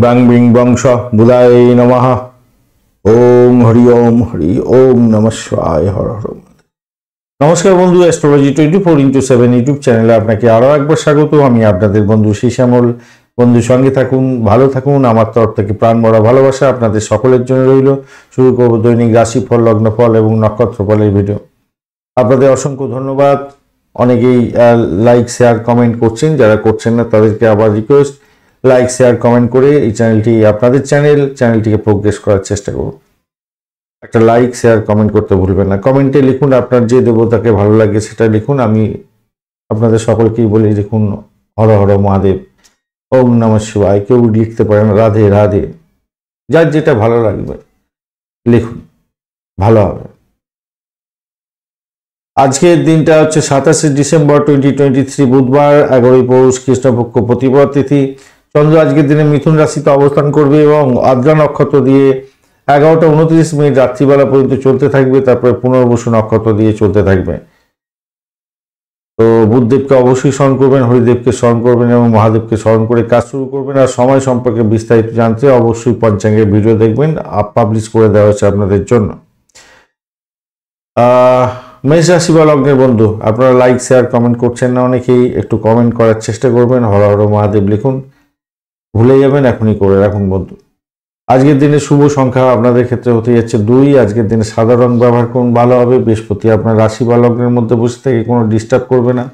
বাং বিং বংশ বুধায় নমঃ। ওম হরি ওম নমঃ শিবায় হর হর। নমস্কার বন্ধু, অ্যাস্ট্রোলজি 24x7 ইউটিউব চ্যানেলে আপনাকে আরো একবার স্বাগত। আমি আপনাদের বন্ধু শ্যামল। বন্ধু সঙ্গে থাকুন, ভালো থাকুন। আমার তরফ থেকে প্রাণ ভরা ভালোবাসা আপনাদের সকলের জন্য রইল। শুরু করব দৈনিক রাশিফল, লগ্নফল এবং নক্ষত্রফলের ভিডিও। আপনাদের অসংখ্য ধন্যবাদ। অনেকেই লাইক শেয়ার কমেন্ট করছেন, যারা করছেন না তাদেরকে আবার রিকোয়েস্ট, লাইক শেয়ার কমেন্ট করে এই চ্যানেলটি আপনাদের চ্যানেলটিকে প্রোগ্রেস করার চেষ্টা করুন। একটা লাইক শেয়ার কমেন্ট করতে ভুলবেন না। কমেন্টে লিখুন আপনার যে দেবতাকে ভালো লাগে সেটা লিখুন। আমি আপনাদের সকলকেই বলি, লিখুন হর হর মহাদেব, ওম নমঃ শিবায়। কেউ লিখতে পারেন রাধে রাধে, যার যেটা ভালো লাগবে লিখুন, ভালো হবে। আজকের দিনটা হচ্ছে 27শে ডিসেম্বর 2023, বুধবার, 11ই পৌষ, কৃষ্ণপক্ষ, প্রতিপদ তিথি। চন্দ্র আজকের দিনে মিথুন রাশিতে অবস্থান করবে এবং আদ্রা নক্ষত্র দিয়ে 11টা 29 মিনিট রাত্রিবেলা পর্যন্ত চলতে থাকবে, তারপরে পুনর্বসু নক্ষত্র দিয়ে চলতে থাকবে। তো বুধদেবকে অবশ্যই স্মরণ করবেন, হরিদেবকে স্মরণ করবেন এবং মহাদেবকে স্মরণ করে কাজ শুরু করবেন। আর সময় সম্পর্কে বিস্তারিত জানতে অবশ্যই পঞ্চাঙ্গের ভিডিও দেখবেন, পাবলিশ করে দেওয়া হচ্ছে আপনাদের জন্য। মেষ রাশি বা লগ্নের বন্ধু, আপনারা লাইক শেয়ার কমেন্ট করছেন না অনেকেই, একটু কমেন্ট করার চেষ্টা করবেন। হর হর মহাদেব লিখুন, ভুলে যাবেন এখনই করে রাখুন বন্ধু। আজকের দিনে শুভ সংখ্যা আপনাদের ক্ষেত্রে হতে যাচ্ছে 2। আজকের দিনে সাদা রং ব্যবহার করুন, ভালো হবে। বৃহস্পতি আপনার রাশি বা লগ্নের মধ্যে বসে থেকে কোনো ডিস্টার্ব করবে না।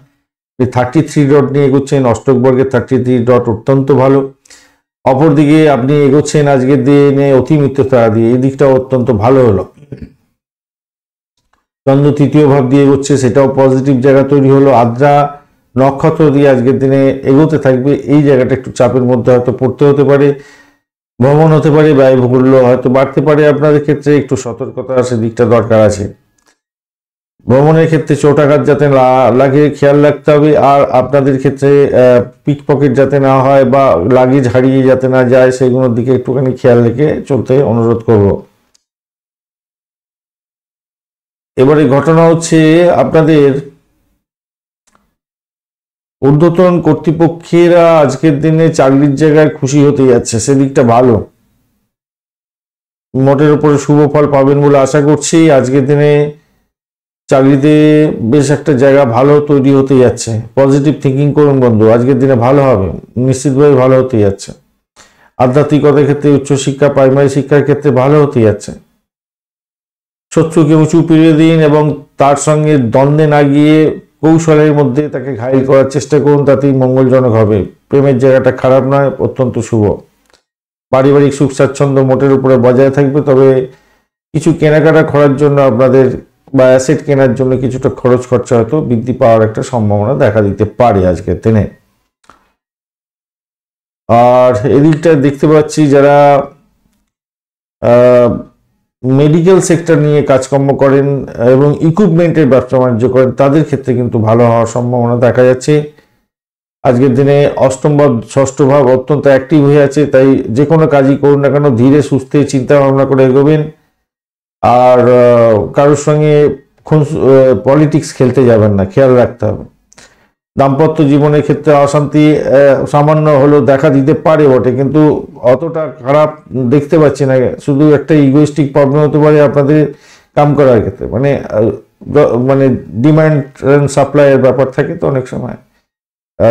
33 ডট নিয়ে এগোচ্ছেন, অষ্টক বর্গের 33 ডট অত্যন্ত ভালো। অপরদিকে আপনি এগোচ্ছেন আজকের দিনে অতি মিত্রতারা দিয়ে, এই দিকটাও অত্যন্ত ভালো হলো। চন্দ্র তৃতীয় ভাব দিয়ে এগোচ্ছে, সেটাও পজিটিভ জায়গা তৈরি হলো। আদ্রা নক্ষত্র দিয়ে আজকের দিনে এগোতে থাকবে, এই জায়গাটা একটু চাপের মধ্যে হয়তো পড়তে হতে পারে, ভ্রমণ হতে পারে, ব্যয়বহুল্য হয়তো বাড়তে পারে। আপনাদের ক্ষেত্রে একটু সতর্কতা আছে, দিকটা দরকার আছে। ভ্রমণের ক্ষেত্রে চোটাঘাত যাতে লাগে খেয়াল রাখতে হবে। আর আপনাদের ক্ষেত্রে পিক পকেট যাতে না হয় বা লাগেজ হারিয়ে যাতে না যায়, সেগুলোর দিকে একটুখানি খেয়াল রেখে চলতে অনুরোধ করব। এবারে ঘটনা হচ্ছে আপনাদের ঊর্ধ্বতন কর্তৃপক্ষেরা আজকের দিনে চাকরির জায়গায় খুশি হতে যাচ্ছে, সেদিকটা ভালো। মোটের উপরে শুভ ফল পাবেন বলে আশা করছি। আজকের দিনে চাকরিতে বেশ একটা জায়গা ভালো তৈরি হতে যাচ্ছে। পজিটিভ থিঙ্কিং করুন বন্ধু, আজকের দিনে ভালো হবে, নিশ্চিতভাবে ভালো হতে যাচ্ছে। আধ্যাত্মিকতার ক্ষেত্রে, উচ্চশিক্ষা, প্রাইমারি শিক্ষার ক্ষেত্রে ভালো হতে যাচ্ছে। শত্রুকে উঁচু পিড়িয়ে দিন এবং তার সঙ্গে দ্বন্দ্বে না গিয়ে কৌশলের মধ্যে তাকে ঘায়েল করার চেষ্টা করুন, তাতেই মঙ্গলজনক হবে। প্রেমের জায়গাটা খারাপ নয়, অত্যন্ত শুভ। পারিবারিক সুখ স্বাচ্ছন্দ্য মোটের উপরে বজায় থাকবে, তবে কিছু কেনাকাটা করার জন্য আপনাদের বা অ্যাসেট কেনার জন্য কিছুটা খরচ খরচা হয়তো বৃদ্ধি পাওয়ার একটা সম্ভাবনা দেখা দিতে পারে আজকের দিনে। আর এদিকটা দেখতে পাচ্ছি যারা মেডিকেল সেক্টর নিয়ে কাজকর্ম করেন এবং ইকুইপমেন্টের ব্যবসা বাণিজ্য করেন, তাদের ক্ষেত্রে কিন্তু ভালো হওয়ার সম্ভাবনা দেখা যাচ্ছে। আজকের দিনে অষ্টম ভাব, ষষ্ঠ ভাব অত্যন্ত অ্যাক্টিভ হয়ে আছে, তাই যে কোনো কাজই করুন না কেন ধীরে সুস্থে চিন্তা ভাবনা করে এগোবেন। আর কারোর সঙ্গে পলিটিক্স খেলতে যাবেন না, খেয়াল রাখতে হবে। দাম্পত্য জীবনের ক্ষেত্রে অশান্তি সামান্য হলেও দেখা দিতে পারে বটে, কিন্তু অতটা খারাপ দেখতে পাচ্ছি না। শুধু একটা ইগোইস্টিক প্রবলেম হতে পারে আপনাদের কাম করার ক্ষেত্রে, মানে ডিমান্ড অ্যান্ড সাপ্লাইয়ের ব্যাপার থাকে তো অনেক সময়,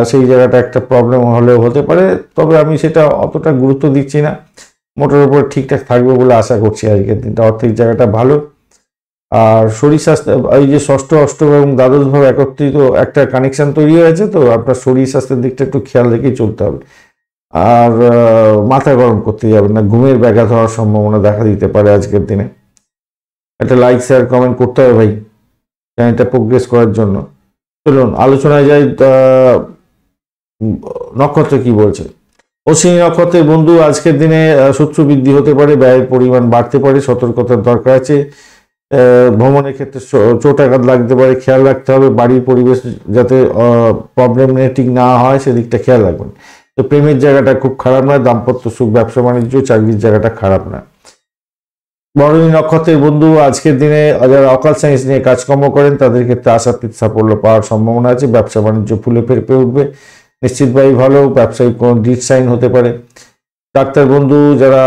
সেই জায়গাটা একটা প্রবলেম হলেও হতে পারে। তবে আমি সেটা অতটা গুরুত্ব দিচ্ছি না, মোটের উপর ঠিকঠাক থাকবে বলে আশা করছি। আজকের দিনটা আর্থিক জায়গাটা ভালো। আর শরীর স্বাস্থ্য, এই যে ষষ্ঠ, অষ্টম এবং দ্বাদশ ভাবে একত্রিত একটা কানেকশন তৈরি হয়েছে, তো আপনার শরীর স্বাস্থ্যের দিকটা একটু খেয়াল রেখেই চলতে হবে। আর মাথা গরম করতে যাবেন না, ঘুমের ব্যাঘাত হওয়ার সম্ভাবনা দেখা দিতে পারে আজকের দিনে। একটা লাইক শেয়ার কমেন্ট করতে হবে ভাই, চ্যানেলটা প্রোগ্রেস করার জন্য। চলুন আলোচনায় যাই। নক্ষত্র কি বলছে? অশ্বিনী নক্ষত্রের বন্ধু, আজকের দিনে শত্রু বৃদ্ধি হতে পারে, ব্যয়ের পরিমাণ বাড়তে পারে, সতর্কতার দরকার আছে। ভ্রমণের ক্ষেত্রে চোটাঘাত লাগতে পারে, খেয়াল রাখতে হবে। বাড়ির পরিবেশ যাতে প্রবলেমেটিক না হয় সেদিকটা খেয়াল রাখবেন। তো প্রেমের জায়গাটা খুব খারাপ নয়, দাম্পত্য সুখ, ব্যবসা বাণিজ্য, চাকরির জায়গাটা খারাপ না। বরণী নক্ষত্রের বন্ধু, আজকের দিনে যারা অকাল সায়েন্স নিয়ে কাজকর্ম করেন তাদের ক্ষেত্রে আশাতীত সাফল্য পাওয়ার সম্ভাবনা আছে। ব্যবসা বাণিজ্য ফুলে ফেঁপে উঠবে, নিশ্চিতভাবেই ভালো। ব্যবসায়িক কোনো ডিট সাইন হতে পারে। ডাক্তার বন্ধু যারা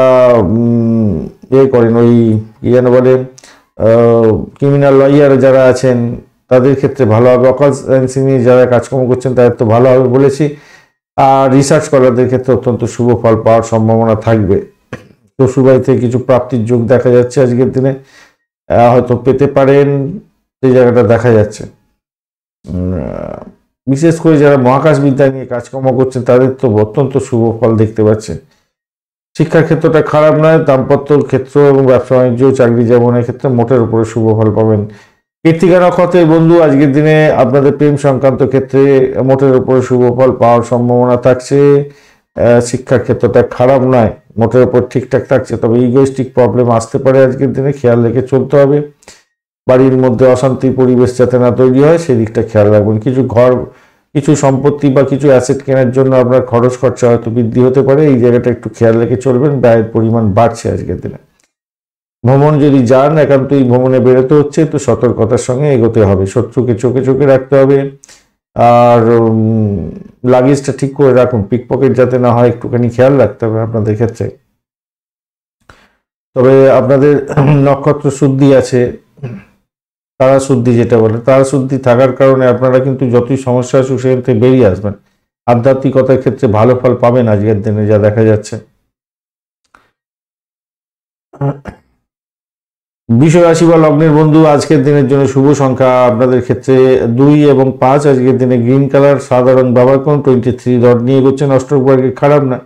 করেন ওই কি যেন বলে ক্রিমিনাল লয়ার যারা আছেন তাদের ক্ষেত্রে ভালো হবে। অকাল সায়েন্স নিয়ে যারা কাজকর্ম করছেন তাদের তো ভালো হবে বলেছি। আর রিসার্চ করারদের ক্ষেত্রে অত্যন্ত শুভ ফল পাওয়ার সম্ভাবনা থাকবে। শ্বশুরবাড়ি থেকে কিছু প্রাপ্তির যোগ দেখা যাচ্ছে আজকের দিনে, হয়তো পেতে পারেন, সেই জায়গাটা দেখা যাচ্ছে। বিশেষ করে যারা মহাকাশ বিদ্যা নিয়ে কাজকর্ম করছেন তাদের তো অত্যন্ত শুভ ফল দেখতে পাচ্ছেন। শিক্ষার ক্ষেত্রটা খারাপ নয়, দাম্পত্য ক্ষেত্র এবং ব্যবসা বাণিজ্য চাকরি জীবনের ক্ষেত্রে মোটের উপরে শুভ ফল পাবেন। কৃত্তিকা নক্ষত্রের বন্ধু আজকের দিনে আপনাদের প্রেম সংক্রান্ত ক্ষেত্রে মোটের উপরে শুভ ফল পাওয়ার সম্ভাবনা থাকছে। শিক্ষার ক্ষেত্রটা খারাপ নয়, মোটের উপর ঠিকঠাক থাকছে, তবে ইগোইস্টিক প্রবলেম আসতে পারে আজকের দিনে, খেয়াল রেখে চলতে হবে। বাড়ির মধ্যে অশান্তি পরিবেশ যাতে না তৈরি হয় সেই দিকটা খেয়াল রাখবেন। কিছু সম্পত্তি বা কিছু অ্যাসেট কেনার জন্য আপনার খরচ খরচা হয়তো বৃদ্ধি হতে পারে, এই জায়গাটা একটু খেয়াল রেখে চলবেন। ব্যয়ের পরিমাণ বাড়ছে আজকের দিনে। ভ্রমণ যদি যান, একান্তই ভ্রমণে বেরোতে হচ্ছে তো সতর্কতার সঙ্গে এগোতে হবে, শত্রুকে চোখে চোখে রাখতে হবে। আর লাগেজটা ঠিক করে রাখুন, পিকপকেট যাতে না হয় একটুখানি খেয়াল রাখতে হবে আপনাদের ক্ষেত্রে। তবে আপনাদের নক্ষত্র শুদ্ধি আছে, তারা শুদ্ধি যেটা বলে, তারা শুদ্ধি থাকার কারণে আপনারা কিন্তু যতই সমস্যা আসুক সেখান থেকে বেরিয়ে আসবেন। আধ্যাত্মিকতার ক্ষেত্রে ভালো ফল পাবেন আজকের দিনে যা দেখা যাচ্ছে। বৃষ রাশি বা লগ্নের বন্ধু আজকের দিনের জন্য শুভ সংখ্যা আপনাদের ক্ষেত্রে 2 এবং 5। আজকের দিনে গ্রিন কালার সাধারণ ব্যবহার করুন। 23 ডট নিয়ে এগোচ্ছেন, অষ্টক বর্গে খারাপ না।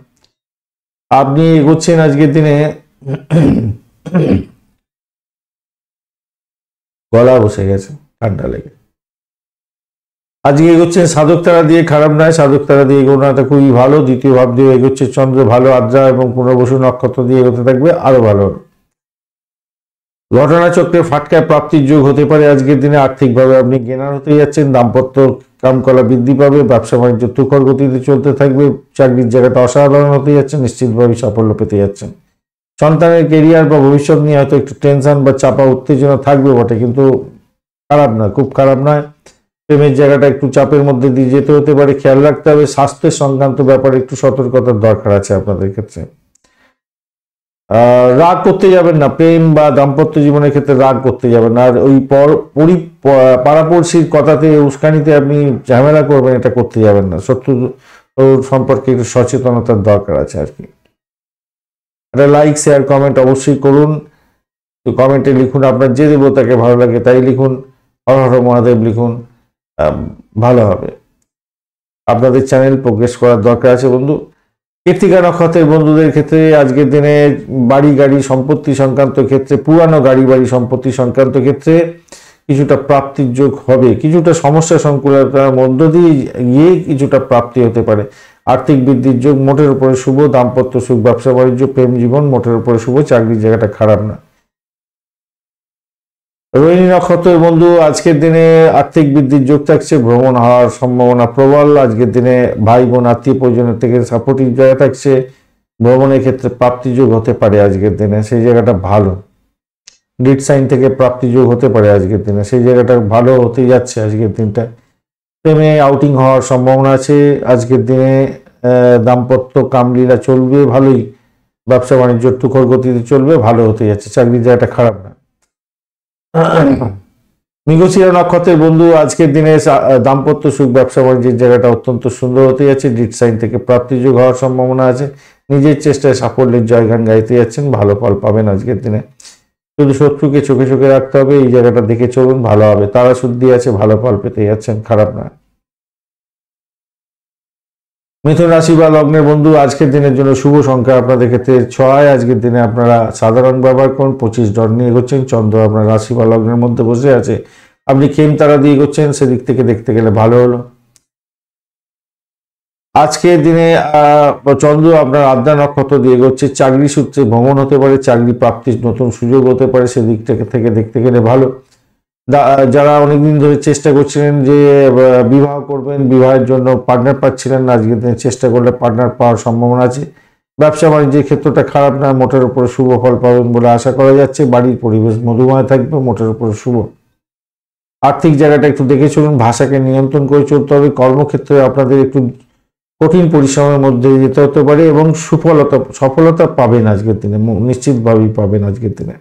আপনি এগোচ্ছেন আজকের দিনে গলা বসে গেছে ঠান্ডা লেগে। আজকে এগোচ্ছেন সাধক তারা দিয়ে, খারাপ নয়, সাধক তারা দিয়ে এগোনোটা খুবই ভালো। দ্বিতীয় ভাব দিয়ে এগোচ্ছে চন্দ্র ভালো, আদ্রা এবং পুনর্বসু নক্ষত্র দিয়ে এগোতে থাকবে, আরো ভালো। ঘটনাচক্রে ফাটকায় প্রাপ্তির যোগ হতে পারে আজকের দিনে। আর্থিকভাবে আপনি গেনার হতে যাচ্ছেন, দাম্পত্য কামকলা বৃদ্ধি পাবে, ব্যবসা বাণিজ্য তুখর গতিতে চলতে থাকবে, চাকরির জায়গাটা অসাধারণ হতে যাচ্ছে, নিশ্চিতভাবে সাফল্য পেতে যাচ্ছেন। সন্তানের কেরিয়ার বা ভবিষ্যৎ নিয়ে হয়তো একটু টেনশন বা চাপা উত্তেজনা থাকবে বটে, কিন্তু খারাপ নয়, খুব খারাপ নয়। প্রেমের জায়গাটা একটু চাপের মধ্যে দিয়ে যেতে হতে পারে, খেয়াল রাখতে হবে। স্বাস্থ্যের সংক্রান্ত ব্যাপারে একটু সতর্কতার দরকার আছে আপনাদের ক্ষেত্রে। রাগ করতে যাবেন না, প্রেম বা দাম্পত্য জীবনের ক্ষেত্রে রাগ করতে যাবেন না। আর ওই পাড়াপড়শির কথাতে উস্কানিতে আপনি ঝামেলা করবেন, এটা করতে যাবেন না। শত্রু সম্পর্কে একটু সচেতনতার দরকার আছে আর কি। একটা লাইক শেয়ার কমেন্ট অবশ্যই করুন। তো কমেন্টে লিখুন আপনার যে দেবতাকে ভালো লাগে তাই লিখুন, হর হর মহাদেব লিখুন, ভালো হবে। আপনাদের চ্যানেল প্রোগ্রেস করার দরকার আছে বন্ধু। কৃত্তিকা নক্ষত্রের বন্ধুদের ক্ষেত্রে আজকের দিনে বাড়ি গাড়ি সম্পত্তি সংক্রান্ত ক্ষেত্রে, পুরানো গাড়ি বাড়ি সম্পত্তি সংক্রান্ত ক্ষেত্রে কিছুটা প্রাপ্তির যোগ হবে। কিছুটা সমস্যা সংকুলতার মধ্য দিয়ে গিয়ে কিছুটা প্রাপ্তি হতে পারে। আর্থিক বৃদ্ধির যোগ মোটের উপরে শুভ। দাম্পত্য সুখ, ব্যবসা বাণিজ্য, প্রেম জীবন মোটের উপরে শুভ। চাকরির জায়গাটা খারাপ না। রোহিণী নক্ষত্রের বন্ধু আজকের দিনে আর্থিক বৃদ্ধির যোগ থাকছে, ভ্রমণ হওয়ার সম্ভাবনা প্রবল। আজকের দিনে ভাই বোন আত্মীয় পরিজনের থেকে সাপোর্টিভ জায়গা থাকছে, ভ্রমণের ক্ষেত্রে প্রাপ্তি যোগ হতে পারে আজকের দিনে, সেই জায়গাটা ভালো। লিড সাইন থেকে প্রাপ্তি যোগ হতে পারে আজকের দিনে, সেই জায়গাটা ভালো হতে যাচ্ছে আজকের দিনটা। প্রেমে আউটিং হওয়ার সম্ভাবনা আছে আজকের দিনে। দাম্পত্য কামলীলা চলবে ভালোই, ব্যবসা বাণিজ্য তুখর গতিতে চলবে, ভালো হতে যাচ্ছে। চাকরির জায়গাটা খারাপ না। মৃগশিরা নক্ষত্রের বন্ধু আজকের দিনে দাম্পত্য সুখ, ব্যবসা বাণিজ্যের জায়গাটা অত্যন্ত সুন্দর হতে যাচ্ছে। ডিড সাইন থেকে প্রাপ্তিযোগ হওয়ার সম্ভাবনা আছে। নিজের চেষ্টায় সাফল্যের জয়গান গাইতে যাচ্ছেন, ভালো ফল পাবেন আজকের দিনে। শুধু শত্রুকে চোখে চোখে রাখতে হবে, এই জায়গাটা দেখে চলুন, ভালো হবে। তারা শুদ্ধি আছে, ভালো ফল পেতে যাচ্ছেন, খারাপ না। মিথুন রাশি বা লগ্নের বন্ধু আজকের দিনের জন্য শুভ সংখ্যা আপনাদের ক্ষেত্রে 6। আজকের দিনে আপনারা সাধারণ ব্যবহার করুন। 25 ডট নিয়ে এগোচ্ছেন, চন্দ্র আপনার রাশি বা লগ্নের মধ্যে বসে আছে, আপনি খেম তারা দিয়ে এগোচ্ছেন, সেদিক থেকে দেখতে গেলে ভালো হলো। আজকের দিনে চন্দ্র আপনার আদ্রা নক্ষত্র দিয়ে এগোচ্ছে, চাকরি সূত্রে ভ্রমণ হতে পারে, চাকরি প্রাপ্তির নতুন সুযোগ হতে পারে, সেদিক থেকে দেখতে গেলে ভালো। যারা অনেকদিন ধরে চেষ্টা করছিলেন যে বিবাহ করবেন, বিবাহের জন্য পার্টনার পাচ্ছিলেন না, আজকের দিনে চেষ্টা করলে পার্টনার পাওয়ার সম্ভাবনা আছে। ব্যবসা বাণিজ্যের ক্ষেত্রটা খারাপ না, মোটের উপরে শুভ ফল পাবেন বলে আশা করা যাচ্ছে। বাড়ির পরিবেশ মধুময় থাকবে, মোটের উপরে শুভ। আর্থিক জায়গাটা একটু দেখে চলুন, ভাষাকে নিয়ন্ত্রণ করে চলতে হবে। কর্মক্ষেত্রে আপনাদের একটু কঠিন পরিশ্রমের মধ্যে যেতে হতে পারে এবং সফলতা পাবেন আজকের দিনে, নিশ্চিতভাবেই পাবেন আজকের দিনে।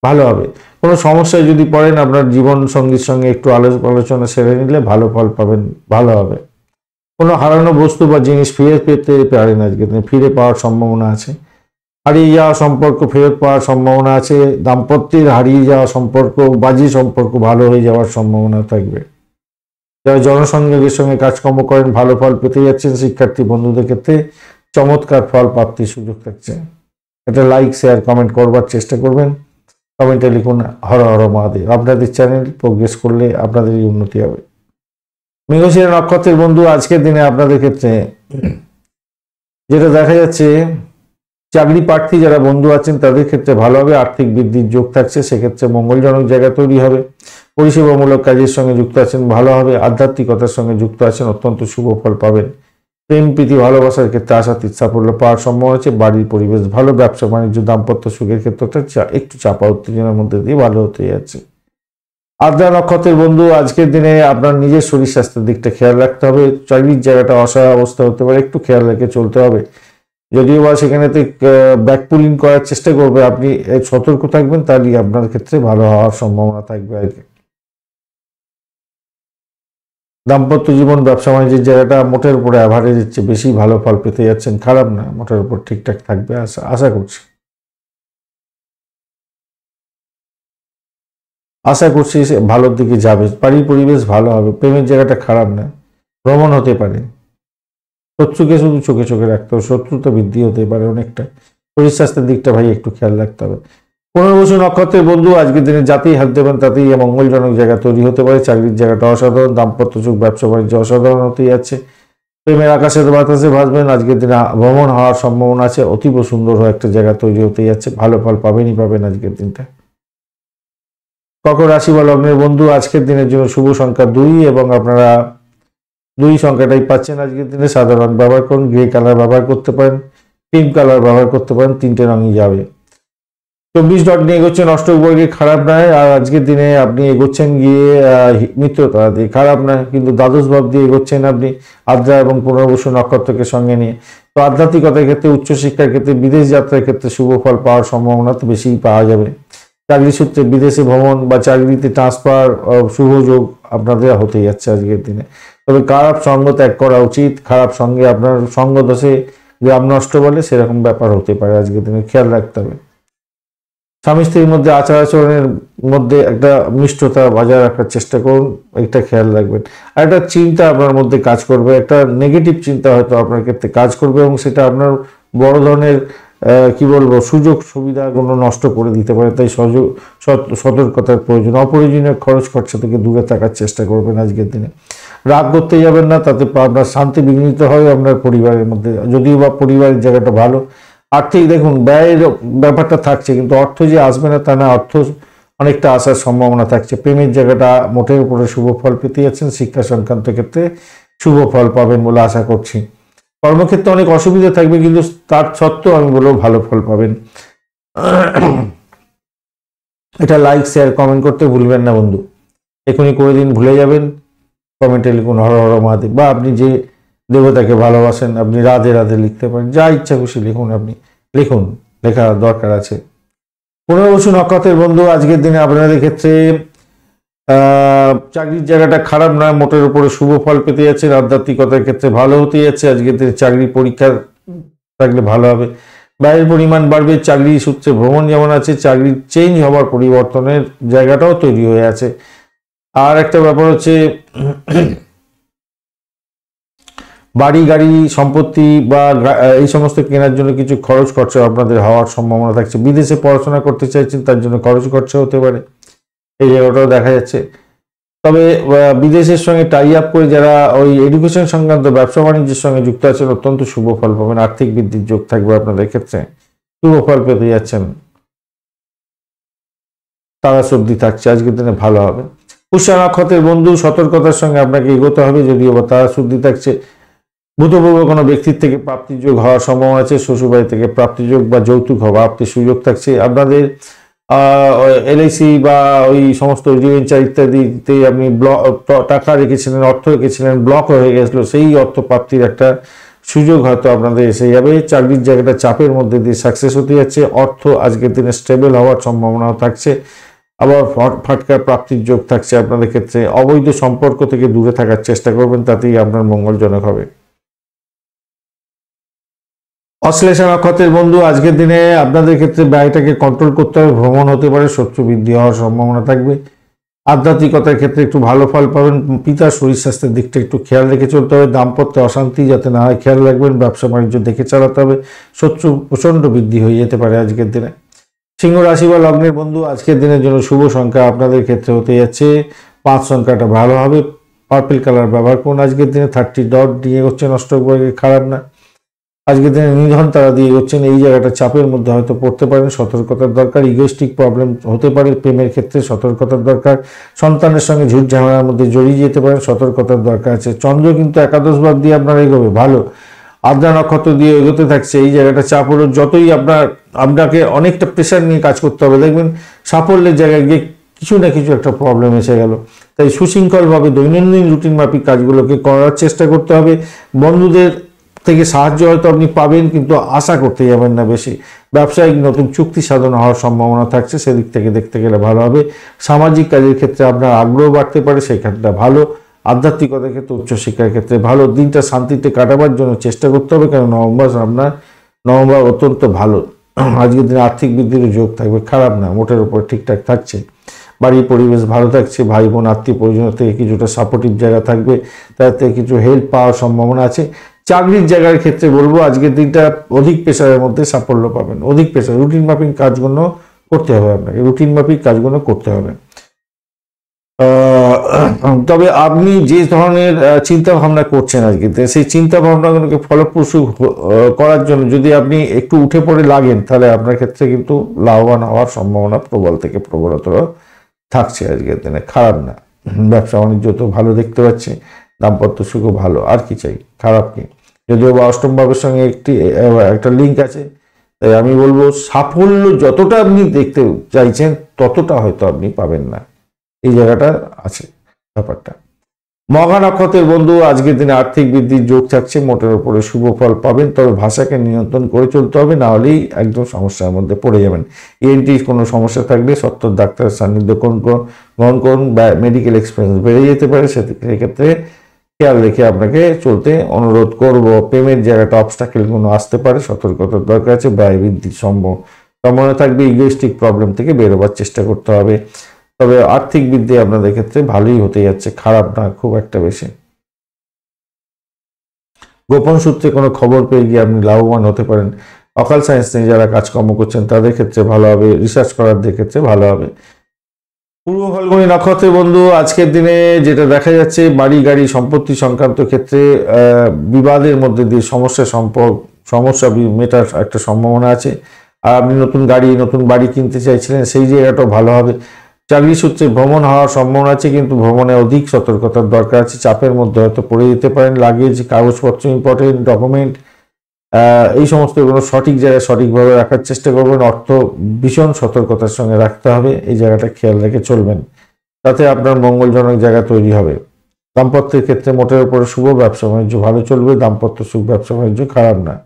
ভালো হবে। কোনো সমস্যায় যদি পড়েন আপনার জীবন সঙ্গীর সঙ্গে একটু আলোচনা সেরে নিলে ভালো ফল পাবেন, ভালো হবে। কোনো হারানো বস্তু বা জিনিস ফিরে পেতে পারেন আজকের দিনে, ফিরে পাওয়ার সম্ভাবনা আছে। হারিয়ে যাওয়া সম্পর্ক ফেরত পাওয়ার সম্ভাবনা আছে। দাম্পত্যের হারিয়ে যাওয়া সম্পর্ক, বাজে সম্পর্ক ভালো হয়ে যাওয়ার সম্ভাবনা থাকবে। যারা জনসংযোগের সঙ্গে কাজকর্ম করেন ভালো ফল পেতে যাচ্ছেন। শিক্ষার্থী বন্ধুদের ক্ষেত্রে চমৎকার ফল প্রাপ্তির সুযোগ থাকছে। এটা লাইক, শেয়ার, কমেন্ট করবার চেষ্টা করবেন। কমেন্টে লিখুন হর হর মহাদেব। আপনাদের চ্যানেল প্রোগ্রেস করলে আপনাদেরই উন্নতি হবে। মৃগশিরা নক্ষত্রের বন্ধু, আজকের দিনে আপনাদের ক্ষেত্রে যেটা দেখা যাচ্ছে, চাকরি প্রার্থী যারা বন্ধু আছেন তাদের ক্ষেত্রে ভালো হবে। আর্থিক বৃদ্ধির যোগ থাকছে, সেক্ষেত্রে মঙ্গলজনক জায়গা তৈরি হবে। পরিষেবামূলক কাজের সঙ্গে যুক্ত আছেন, ভালো হবে। আধ্যাত্মিকতার সঙ্গে যুক্ত আছেন, অত্যন্ত শুভ ফল পাবেন। প্রেম প্রীতি ভালোবাসার ক্ষেত্রে আশাতীত সাফল্য পাওয়ার সম্ভাবনা আছে। বাড়ির পরিবেশ ভালো। ব্যবসা বাণিজ্য দাম্পত্য সুখের ক্ষেত্রটা একটু চাপা উত্তেজনার মধ্যে দিয়ে ভালো হতে যাচ্ছে। আদ্রা নক্ষত্রের বন্ধু, আজকের দিনে আপনার নিজের শরীর স্বাস্থ্যের দিকটা খেয়াল রাখতে হবে। চাকরির জায়গাটা অসহায় অবস্থা হতে পারে, একটু খেয়াল রেখে চলতে হবে। যদিও বা সেখানে ব্যাকপুলিং করার চেষ্টা করবে, আপনি সতর্ক থাকবেন, তাহলেই আপনার ক্ষেত্রে ভালো হওয়ার সম্ভাবনা থাকবে আর কি। দাম্পত্য জীবন, ব্যবসা বাণিজ্যের জায়গাটা মোটের উপরে অ্যাভারেজের চেয়ে বেশি ভালো ফল পেতে যাচ্ছেন, খারাপ না, মোটের উপর ঠিকঠাক থাকবে আশা করছি। আশা করছি ভালোর দিকে যাবে। বাড়ির পরিবেশ ভালো হবে। প্রেমের জায়গাটা খারাপ না, ভ্রমণ হতে পারে। শত্রুকে শুধু চোখে চোখে রাখতে হবে, শত্রুতা বৃদ্ধি হতে পারে অনেকটা। শরীর স্বাস্থ্যের দিকটা ভাই একটু খেয়াল রাখতে হবে। পুনর্বসু নক্ষত্রের বন্ধু, আজকের দিনে যাতেই হাত দেবেন তাতেই মঙ্গলজনক জায়গা তৈরি হতে পারে। চাকরির জায়গাটা অসাধারণ। দাম্পত্য সুখ, ব্যবসা বাণিজ্য অসাধারণ হতে যাচ্ছে। প্রেমের আকাশে বাতাসে ভাসবেন। আজকের দিনে ভ্রমণ হওয়ার সম্ভাবনা আছে। অতীব সুন্দর একটা জায়গা তৈরি হতে যাচ্ছে। ভালো ফল পাবেন আজকের দিনটা। কর্কট রাশি বা লগ্নের বন্ধু, আজকের দিনের জন্য শুভ সংখ্যা 2 এবং আপনারা 2 সংখ্যাটাই পাচ্ছেন আজকের দিনে। সাদা রং ব্যবহার করুন, গ্রে কালার ব্যবহার করতে পারেন, পিঙ্ক কালার ব্যবহার করতে পারেন, 3টে রঙই যাবে। 24 ডট নিয়ে এগোচ্ছেন অষ্টক বর্গে, খারাপ নয়। আর আজকের দিনে আপনি এগোচ্ছেন গিয়ে মিত্রতা দিয়ে, খারাপ নয়, কিন্তু দ্বাদশ ভাব দিয়ে এগোচ্ছেন আপনি আদ্রা এবং পুনর্বসু নক্ষত্রকে সঙ্গে নিয়ে। তো আধ্যাত্মিকতার ক্ষেত্রে, উচ্চশিক্ষার ক্ষেত্রে, বিদেশ যাত্রার ক্ষেত্রে শুভ ফল পাওয়ার সম্ভাবনা তো বেশিই পাওয়া যাবে। চাকরি সূত্রে বিদেশে ভ্রমণ বা চাকরিতে ট্রান্সফার শুভ যোগ আপনাদের হতে যাচ্ছে আজকের দিনে। তবে খারাপ সঙ্গ ত্যাগ করা উচিত। খারাপ সঙ্গে আপনার সঙ্গ দোষে গ্রাম নষ্ট বলে সেরকম ব্যাপার হতে পারে আজকের দিনে, খেয়াল রাখতে হবে। স্বামী স্ত্রীর মধ্যে আচার আচরণের মধ্যে একটা মিষ্টতা বজায় রাখার চেষ্টা করুন, একটা খেয়াল রাখবেন। আর একটা চিন্তা আপনার মধ্যে কাজ করবে, একটা নেগেটিভ চিন্তা হয়তো আপনার ক্ষেত্রে কাজ করবে এবং সেটা আপনার বড় ধরনের কি বলবো সুযোগ সুবিধাগুলো নষ্ট করে দিতে পারে। তাই সতর্কতার প্রয়োজন। অপ্রয়োজনীয় খরচ খরচা থেকে দূরে থাকার চেষ্টা করবেন আজকের দিনে। রাগ করতে যাবেন না, তাতে আপনার শান্তি বিঘ্নিত হয় আপনার পরিবারের মধ্যে। যদিও বা পরিবারের জায়গাটা ভালো। আর্থিক দেখুন ব্যয়ের ব্যাপারটা থাকছে, কিন্তু অর্থ যে আসবে না তা না, অর্থ অনেকটা আসার সম্ভাবনা থাকছে। প্রেমের জায়গাটা মোটের উপরে শুভ ফল পেতে যাচ্ছেন। শিক্ষা সংক্রান্ত ক্ষেত্রে শুভ ফল পাবেন বলে আশা করছি। কর্মক্ষেত্রে অনেক অসুবিধা থাকবে, কিন্তু তার সত্ত্বেও আমি বলবো ভালো ফল পাবেন। এটা লাইক, শেয়ার, কমেন্ট করতে ভুলবেন না বন্ধু। এখনই করে দিন, ভুলে যাবেন। কমেন্টে লিখুন হর হর মহাদেব, বা আপনি যে দেবতাকে ভালোবাসেন আপনি রাধে রাধে লিখতে পারেন, যা ইচ্ছা খুশি লিখুন। আপনি লিখুন, লেখা দরকার আছে। পুনর্বসু নক্ষত্রের বন্ধু, আজকের দিনে আপনাদের ক্ষেত্রে চাকরির জায়গাটা খারাপ নয়, মোটের উপরে শুভ ফল পেতে যাচ্ছেন। আধ্যাত্মিকতার ক্ষেত্রে ভালো হতে যাচ্ছে আজকের দিনে। চাকরি পরীক্ষা থাকলে ভালো হবে। ব্যয়ের পরিমাণ বাড়বে। চাকরি সূত্রে ভ্রমণ যেমন আছে, চাকরির চেঞ্জ হওয়ার পরিবর্তনের জায়গাটাও তৈরি হয়ে আছে। আর একটা ব্যাপার হচ্ছে বাড়ি গাড়ি সম্পত্তি বা এই সমস্ত কেনার জন্য কিছু খরচ খরচা আপনাদের হওয়ার সম্ভাবনা থাকছে। বিদেশে পড়াশোনা করতে চাইছেন, তার জন্য খরচ খরচা হতে পারে, এই জায়গাটাও দেখা যাচ্ছে। তবে বিদেশের সঙ্গে টাই আপ করে যারা ওই এডুকেশন সংক্রান্ত ব্যবসা বাণিজ্যের সঙ্গে যুক্ত আছেন, অত্যন্ত শুভ ফল পাবেন। আর্থিক বৃদ্ধির যোগ থাকবে আপনাদের ক্ষেত্রে, শুভ ফল পেতে যাচ্ছেন। তারা সর্দি থাকছে, আজকের দিনে ভালো হবে। পুষ্যা নক্ষত্রের বন্ধু, সতর্কতার সঙ্গে আপনাকে এগোতে হবে। যদিও বা তারা সর্দি থাকছে, ভূতপূর্ব কোনো ব্যক্তির থেকে প্রাপ্তিযোগ হওয়ার সম্ভাবনা আছে। শ্বশুরবাড়ি থেকে প্রাপ্তিযোগ বা যৌতুক হওয়া প্রাপ্তির সুযোগ থাকছে। আপনাদের এলআইসি বা ওই সমস্ত ডিবেঞ্চার ইত্যাদিতে আপনি টাকা রেখেছিলেন, অর্থ রেখেছিলেন, ব্লক হয়ে গেছিলো, সেই অর্থ প্রাপ্তির একটা সুযোগ হয়তো আপনাদের এসে যাবে। চাকরির জায়গাটা চাপের মধ্যে দিয়ে সাকসেস হতে যাচ্ছে। অর্থ আজকের দিনে স্টেবল হওয়ার সম্ভাবনাও থাকছে। আবার ফাটকা প্রাপ্তির যোগ থাকছে আপনাদের ক্ষেত্রে। অবৈধ সম্পর্ক থেকে দূরে থাকার চেষ্টা করবেন, তাতেই আপনার মঙ্গলজনক হবে। অশ্লেষা নক্ষত্রের বন্ধু, আজকের দিনে আপনাদের ক্ষেত্রে ব্যয়টাকে কন্ট্রোল করতে হবে। ভ্রমণ হতে পারে, শত্রু বৃদ্ধি হওয়ার সম্ভাবনা থাকবে। আধ্যাত্মিকতার ক্ষেত্রে একটু ভালো ফল পাবেন। পিতার শরীর স্বাস্থ্যের দিকটা একটু খেয়াল রেখে চলতে হবে। দাম্পত্যে অশান্তি যাতে না হয় খেয়াল রাখবেন। ব্যবসা বাণিজ্য দেখে চালাতে হবে। শত্রু প্রচণ্ড বৃদ্ধি হয়ে যেতে পারে আজকের দিনে। সিংহ রাশি বা লগ্নের বন্ধু, আজকের দিনের জন্য শুভ সংখ্যা আপনাদের ক্ষেত্রে হতে যাচ্ছে 5 সংখ্যাটা ভালো হবে। পার্পল কালার ব্যবহার করুন আজকের দিনে। 30 ডট দিয়ে হচ্ছে নষ্ট করে, খারাপ না। আজকের দিনে নিধন তারা দিয়ে হচ্ছেন, এই জায়গাটা চাপের মধ্যে হয়তো পড়তে পারেন, সতর্কতার দরকার। ইগোইস্টিক প্রবলেম হতে পারে, প্রেমের ক্ষেত্রে সতর্কতার দরকার। সন্তানের সঙ্গে ঝুট ঝামেলার মধ্যে জড়িয়ে যেতে পারেন, সতর্কতার দরকার আছে। চন্দ্র কিন্তু একাদশ ভাব দিয়ে আপনার এগোবে, ভালো। আদ্রা নক্ষত্র দিয়ে এগোতে থাকছে, এই জায়গাটা চাপ হলো। যতই আপনাকে অনেকটা প্রেশার নিয়ে কাজ করতে হবে, দেখবেন সাফল্যের জায়গায় গিয়ে কিছু না কিছু একটা প্রবলেম এসে গেল। তাই সুশৃঙ্খলভাবে দৈনন্দিন রুটিন মাফিক কাজগুলোকে করার চেষ্টা করতে হবে। বন্ধুদের থেকে সাহায্য হয়তো আপনি পাবেন, কিন্তু আশা করতে যাবেন না বেশি। ব্যবসায়িক নতুন চুক্তি সাধন হওয়ার সম্ভাবনা থাকছে, সেদিক থেকে দেখতে গেলে ভালো হবে। সামাজিক কাজের ক্ষেত্রে আপনার আগ্রহ বাড়তে পারে, সেখানটা ভালো। আধ্যাত্মিকতার ক্ষেত্রে, উচ্চশিক্ষার ক্ষেত্রে ভালো। দিনটা শান্তিতে কাটাবার জন্য চেষ্টা করতে হবে, কারণ নভেম্বর অত্যন্ত ভালো। আজকের দিনে আর্থিক বৃদ্ধির যোগ থাকবে, খারাপ না, মোটের উপর ঠিকঠাক থাকছে। বাড়ির পরিবেশ ভালো থাকছে। ভাই বোন আত্মীয় পরিজন থেকে কিছুটা সাপোর্টিভ জায়গা থাকবে, তার থেকে কিছু হেল্প পাওয়ার সম্ভাবনা আছে। চাকরির জায়গার ক্ষেত্রে বলবো আজকের দিনটা অধিক প্রেশারের মধ্যে সাফল্য পাবেন। অধিক প্রেশার, রুটিন মাফিক কাজগুলো করতে হবে আপনাকে, রুটিন মাফিক কাজগুলো করতে হবে। তবে আপনি যে ধরনের চিন্তা ভাবনা করছেন আজকে, সেই চিন্তা ভাবনাগুলোকে ফলপ্রসূ করার জন্য যদি আপনি একটু উঠে পড়ে লাগেন, তাহলে আপনার ক্ষেত্রে কিন্তু লাভবান হওয়ার সম্ভাবনা প্রবল থেকে প্রবলতর থাকছে আজকের দিনে, খারাপ না। ব্যবসা বাণিজ্য তো ভালো দেখতে পাচ্ছি, দাম্পত্য সুখও ভালো, আর কি চাই, খারাপ কি। যদিও বা অষ্টম ভাবের সঙ্গে একটা লিঙ্ক আছে, তাই আমি বলবো সাফল্য যতটা আপনি দেখতে চাইছেন ততটা হয়তো আপনি পাবেন না, এই জায়গাটা আছে ব্যাপারটা। মঘা নক্ষত্রের বন্ধু, আজকের দিনে আর্থিক বৃদ্ধির যোগ থাকছে, মোটের উপরে শুভ ফল পাবেন। তবে ভাষাকে নিয়ন্ত্রণ করে চলতে হবে, না হলেই একদম সমস্যার মধ্যে পড়ে যাবেন। ENT কোনো সমস্যা থাকলে সত্তর ডাক্তারের সান্নিধ্য গ্রহণ করুন। মেডিকেল এক্সপেন্স বেড়ে যেতে পারে, সেক্ষেত্রে খেয়াল রেখে আপনাকে চলতে অনুরোধ করব। প্রেমের জায়গাটা অবস্টাকেল কোনো আসতে পারে, সতর্কতার দরকার আছে। ব্যয় বৃদ্ধির সম্ভাবনা থাকবে। ইগোইস্টিক প্রবলেম থেকে বেরোবার চেষ্টা করতে হবে। তবে আর্থিক বৃদ্ধি আপনাদের ক্ষেত্রে ভালোই হতে যাচ্ছে, খারাপ না খুব একটা বেশি। গোপন সূত্রে কোনো খবর পেয়ে গিয়ে আপনি লাভবান হতে পারেন। অকাল সায়েন্স নিয়ে যারা কাজকর্ম করছেন তাদের ক্ষেত্রে ভালো হবে, রিসার্চ করারদের ক্ষেত্রে ভালো হবে। পূর্ব ফাল্গুনী নক্ষত্রের বন্ধু, আজকের দিনে যেটা দেখা যাচ্ছে, বাড়ি গাড়ি সম্পত্তি সংক্রান্ত ক্ষেত্রে বিবাদের মধ্যে দিয়ে সমস্যা মেটার একটা সম্ভাবনা আছে। আর আপনি নতুন বাড়ি কিনতে চাইছিলেন, সেই জায়গাটাও ভালো হবে। চাকরি সূত্রে ভ্রমণ হওয়ার সম্ভাবনা আছে, কিন্তু ভ্রমণে অধিক সতর্কতার দরকার আছে। চাপের মধ্যে হয়তো পড়ে যেতে পারেন। লাগেজ, কাগজপত্র, ইম্পর্টেন্ট ডকুমেন্ট, এই সমস্তগুলো সঠিক জায়গায় সঠিকভাবে রাখার চেষ্টা করবেন। অর্থ ভীষণ সতর্কতার সঙ্গে রাখতে হবে, এই জায়গাটা খেয়াল রেখে চলবেন, তাতে আপনার মঙ্গলজনক জায়গা তৈরি হবে। দাম্পত্যের ক্ষেত্রে মোটের উপরে শুভ। ব্যবসা বাণিজ্য ভালো চলবে। দাম্পত্য সুখ, ব্যবসা বাণিজ্য খারাপ না।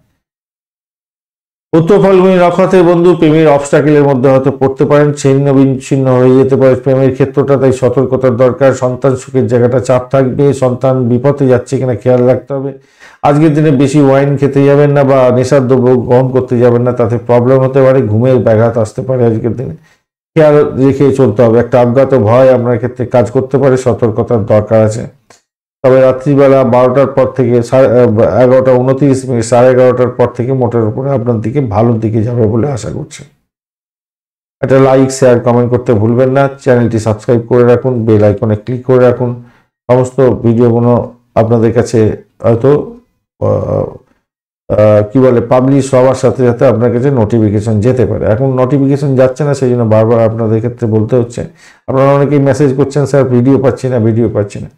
উত্তর ফাল্গুনী নক্ষত্রের বন্ধু, প্রেমের অবস্টাকেলের মধ্যে হয়তো পড়তে পারেন, ছিন্ন বিচ্ছিন্ন হয়ে যেতে পারে প্রেমের ক্ষেত্রটা, তাই সতর্কতার দরকার। সন্তান সুখের জায়গাটা চাপ থাকবে, সন্তান বিপদে যাচ্ছে কিনা খেয়াল রাখতে হবে। আজকের দিনে বেশি ওয়াইন খেতে যাবেন না বা নেশার দ্রব্য গ্রহণ করতে যাবেন না, তাতে প্রবলেম হতে পারে, ঘুমের ব্যাঘাত আসতে পারে। আজকের দিনে খেয়াল রেখে চলতে হবে। একটা অজ্ঞাত ভয় আপনার ক্ষেত্রে কাজ করতে পারে, সতর্কতার দরকার আছে। তবে রাত্রিবেলা 12টার পর থেকে 11:29 11:30 পর থেকে মোটের উপরে আপনার দিকে ভালোর দিকে যাবে বলে আশা করছি। একটা লাইক, শেয়ার, কমেন্ট করতে ভুলবেন না। চ্যানেলটি সাবস্ক্রাইব করে রাখুন, বেল আইকনে ক্লিক করে রাখুন। সমস্ত ভিডিওগুলো আপনাদের কাছে হয়তো পাবলিশ হওয়ার সাথে সাথে আপনার কাছে নোটিফিকেশন যেতে পারে। এখন নোটিফিকেশন যাচ্ছে না, সেই জন্য বারবার আপনাদের ক্ষেত্রে বলতে হচ্ছে। আপনারা অনেকেই মেসেজ করছেন, স্যার ভিডিও পাচ্ছি না।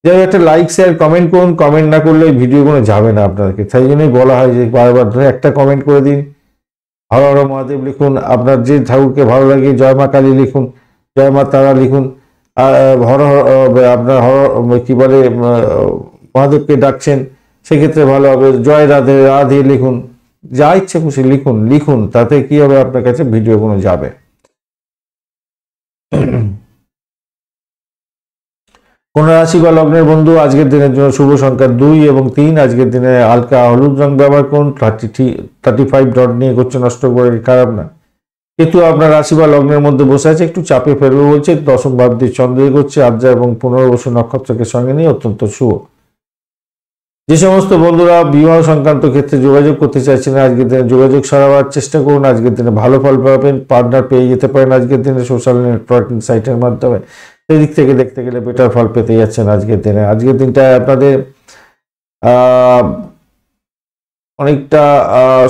যাই হোক, একটা লাইক, শেয়ার, কমেন্ট করুন। কমেন্ট না করলে ভিডিওগুলো যাবে না আপনাদেরকে, তাই জন্যই বলা হয় যে বারবার ধরে একটা কমেন্ট করে দিন। হর হর মহাদেব লিখুন, আপনার যে ঠাকুরকে ভালো লাগে জয় মা কালী লিখুন, জয় মা তারা লিখুন, হর হর আপনার হর কি বলে মহাদেবকে ডাকছেন সেক্ষেত্রে ভালো হবে, জয় রাধে রাধে লিখুন, যা ইচ্ছে খুশি লিখুন লিখুন, তাতে কি হবে আপনার কাছে ভিডিওগুলো যাবে। কোন রাশি বা লগ্নের বন্ধু আজকের দিনের জন্য শুভ সংখ্যা 2 এবং 3, আজকের দিনে হালকা হলুদ রং ব্যবহার করুন, 35 ডট নিয়ে করছে নষ্ট করে খারাপ না। কিন্তু আপনার রাশি বা লগ্নের মধ্যে বসে আছে, একটু চাপে ফেলবে বলছে, দশম ভাব দিয়ে চন্দ্র করছে, আদ্রা এবং পুনর্বসু নক্ষত্রকে সঙ্গে নিয়ে অত্যন্ত শুভ। যে সমস্ত বন্ধুরা বিবাহ সংক্রান্ত ক্ষেত্রে যোগাযোগ করতে চাইছেন আজকের দিনে যোগাযোগ সারাবার চেষ্টা করুন, আজকের দিনে ভালো ফল পাবেন, পার্টনার পেয়ে যেতে পারেন আজকের দিনে সোশ্যাল নেটওয়ার্কিং সাইটের মাধ্যমে, সেই দিক থেকে দেখতে গেলে বেটার ফল পেতে যাচ্ছেন আজকের দিনে। আজকের দিনটা আপনাদের অনেকটা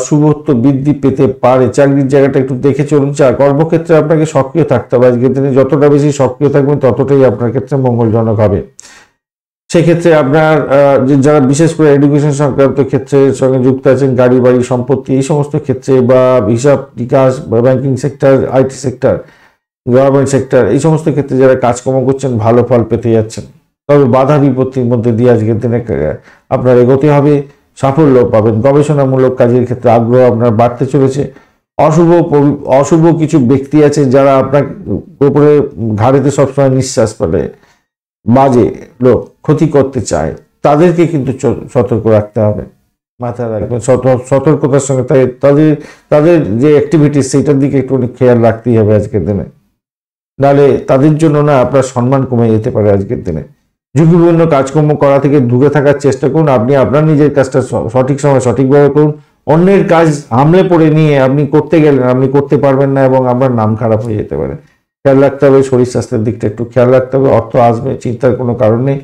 শুভত্ব বৃদ্ধি পেতে পারে, চাকরির জায়গাটা একটু দেখে চলুন, কর্মক্ষেত্রে আপনাকে সক্রিয় থাকতে হবে আজকের দিনে, যতটা বেশি সক্রিয় থাকবেন ততটাই আপনার ক্ষেত্রে মঙ্গলজনক হবে। সেক্ষেত্রে আপনার যারা বিশেষ করে এডুকেশন সংক্রান্ত ক্ষেত্রের সঙ্গে যুক্ত আছেন, গাড়ি বাড়ি সম্পত্তি এই সমস্ত ক্ষেত্রে, বা হিসাব বিকাশ বা banking sector, IT sector, government sector এই সমস্ত ক্ষেত্রে যারা কাজকর্ম করছেন ভালো ফল পেতে যাচ্ছেন। তবে বাধা বিপত্তির মধ্যে দিয়ে আজকের দিনে আপনার এগোতে হবে, সাফল্য পাবেন। গবেষণামূলক কাজের ক্ষেত্রে আগ্রহ আপনার বাড়তে চলেছে। অশুভ কিছু ব্যক্তি আছে যারা আপনার উপরে ঘাড়েতে সবসময় নিঃশ্বাস ফেলে, বাজে লোক ক্ষতি করতে চায়, তাদেরকে কিন্তু সতর্ক রাখতে হবে, মাথায় রাখবেন। সতর্কতার সঙ্গে তাদের যে অ্যাক্টিভিটিস সেইটার দিকে একটু খেয়াল রাখতেই হবে আজকের দিনে, নাহলে তাদের জন্য না আপনার সম্মান কমে যেতে পারে আজকের দিনে। ঝুঁকিপূর্ণ কাজকর্ম করা থেকে দূরে থাকার চেষ্টা করুন, আপনি আপনার নিজের কাজটা সঠিক সময় সঠিকভাবে করুন। অন্যের কাজ হামলে পড়ে নিয়ে আপনি করতে গেলেন, আপনি করতে পারবেন না এবং আপনার নাম খারাপ হয়ে যেতে পারে। খেয়াল রাখতে হবে, শরীর স্বাস্থ্যের দিকটা একটু খেয়াল রাখতে হবে। অর্থ আসবে, চিন্তার কোনো কারণ নেই।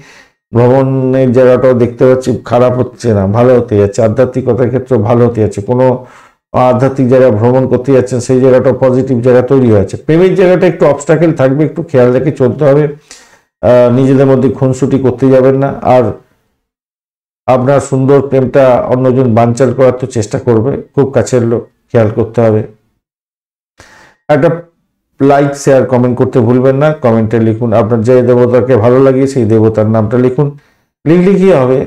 ভ্রমণের জায়গাটাও দেখতে পাচ্ছি খারাপ হচ্ছে না, ভালো হতে যাচ্ছে। আধ্যাত্মিকতার ক্ষেত্রে ভালো হতে যাচ্ছে, কোনো আধ্যাত্মিক জায়গা ভ্রমণ করতে যাচ্ছেন সেই জায়গাটা পজিটিভ জায়গা তৈরি হয়েছে। প্রেমের জায়গাটা একটু অবস্টাকেল থাকবে, একটু খেয়াল রেখে চলতে হবে, নিজেদের মধ্যে খুনসুটি করতে যাবেন না। আর আপনার সুন্দর প্রেমটা অন্যজন বানচাল করার তো চেষ্টা করবে, খুব কাছের লোক, খেয়াল করতে হবে। একটা লাইক শেয়ার কমেন্ট করতে ভুলবেন না। কমেন্টে লিখুন আপনার যে দেবতাকে ভালো লাগে সেই দেবতার নামটা লিখুন। লিখলে কি হবে,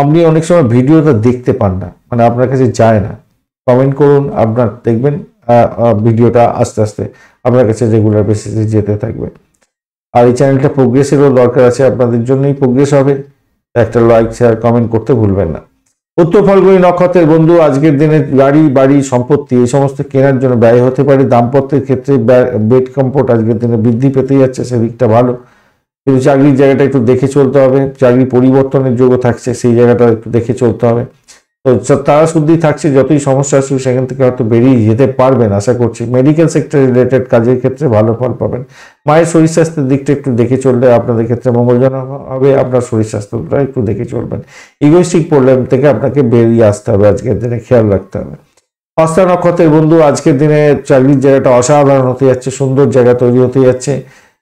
আপনি অনেক সময় ভিডিওটা দেখতে পান না, মানে আপনার কাছে যায় না। কমেন্ট করুন, আপনার দেখবেন ভিডিওটা আস্তে আস্তে আপনার কাছে রেগুলার বেসিসে যেতে থাকবে। আর এই চ্যানেলটা প্রোগ্রেসেরও দরকার আছে, আপনাদের জন্যই প্রোগ্রেস হবে। একটা লাইক শেয়ার কমেন্ট করতে ভুলবেন না। উত্তর ফাল্গুনী নক্ষত্রের বন্ধু আজকের দিনে গাড়ি বাড়ি সম্পত্তি এই সমস্ত কেনার জন্য ব্যয় হতে পারে। দাম্পত্যের ক্ষেত্রে বেড কমফোর্ট আজকের দিনে বৃদ্ধি পেতে যাচ্ছে, সেদিকটা ভালো। কিন্তু চাকরির জায়গাটা একটু দেখে চলতে হবে, চাকরি পরিবর্তনের যোগ্য থাকছে সেই জায়গাটা একটু দেখে চলতে হবে। তো তারা শুদ্ধি থাকছে, যতই সমস্যা আসুক সেখান থেকে হয়তো বেরিয়ে যেতে পারবেন আশা করছি। মেডিকেল সেক্টর রিলেটেড কাজের ক্ষেত্রে ভালো ফল পাবেন। মায়ের শরীর স্বাস্থ্যের দিকটা একটু দেখে চললে আপনাদের ক্ষেত্রে মঙ্গলজনক হবে, আপনার শরীর স্বাস্থ্যটা একটু দেখে চলবেন। ইগোইস্টিক প্রবলেম থেকে আপনাকে বেরিয়ে আসতে হবে, আজকের দিনে খেয়াল রাখতে হবে। হস্তা নক্ষত্রের বন্ধু আজকের দিনে চাকরির জায়গাটা অসাধারণ হতে যাচ্ছে, সুন্দর জায়গা তৈরি হতে যাচ্ছে।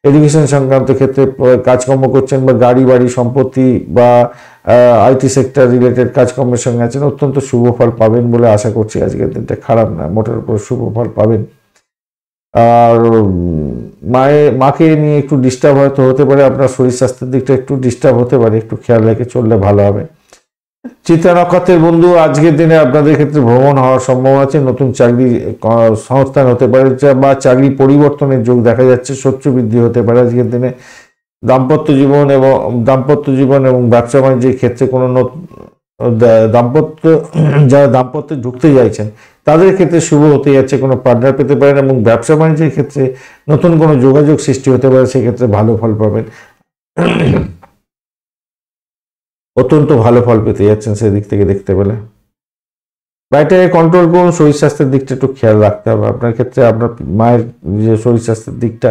এডুকেশন সংক্রান্ত ক্ষেত্রে কাজকর্ম করছেন বা গাড়ি বাড়ি সম্পত্তি বা আইটি সেক্টর রিলেটেড কাজকর্মের সঙ্গে আছেন, অত্যন্ত শুভ ফল পাবেন বলে আশা করছি। আজকের দিনটা খারাপ না, মোটের উপর শুভ ফল পাবেন। আর মাকে নিয়ে একটু ডিস্টার্ব হয়তো হতে পারে, আপনার শরীর স্বাস্থ্যের দিকটা একটু ডিস্টার্ব হতে পারে, একটু খেয়াল রেখে চললে ভালো হবে। চিত্রা নক্ষত্রের বন্ধু আজকের দিনে আপনাদের ক্ষেত্রে ভ্রমণ হওয়ার সম্ভাবনা আছে, নতুন চাকরি সংস্থান হতে পারে বা চাকরি পরিবর্তনের যোগ দেখা যাচ্ছে, শত্রু বৃদ্ধি হতে পারে আজকের দিনে। দাম্পত্য জীবন এবং ব্যবসা বাণিজ্যের ক্ষেত্রে কোনো যারা দাম্পত্যে ঢুকতে চাইছেন তাদের ক্ষেত্রে শুভ হতে যাচ্ছে, কোনো পার্টনার পেতে পারেন এবং ব্যবসা বাণিজ্যের ক্ষেত্রে নতুন কোনো যোগাযোগ সৃষ্টি হতে পারে, সেক্ষেত্রে ভালো ফল পাবেন, অত্যন্ত ভালো ফল পেতে যাচ্ছেন সেদিক থেকে দেখতে পেলে। বাইটাকে কন্ট্রোল করুন, শরীর স্বাস্থ্যের দিকটা একটু খেয়াল রাখতে হবে আপনার ক্ষেত্রে, আপনার মায়ের যে শরীর স্বাস্থ্যের দিকটা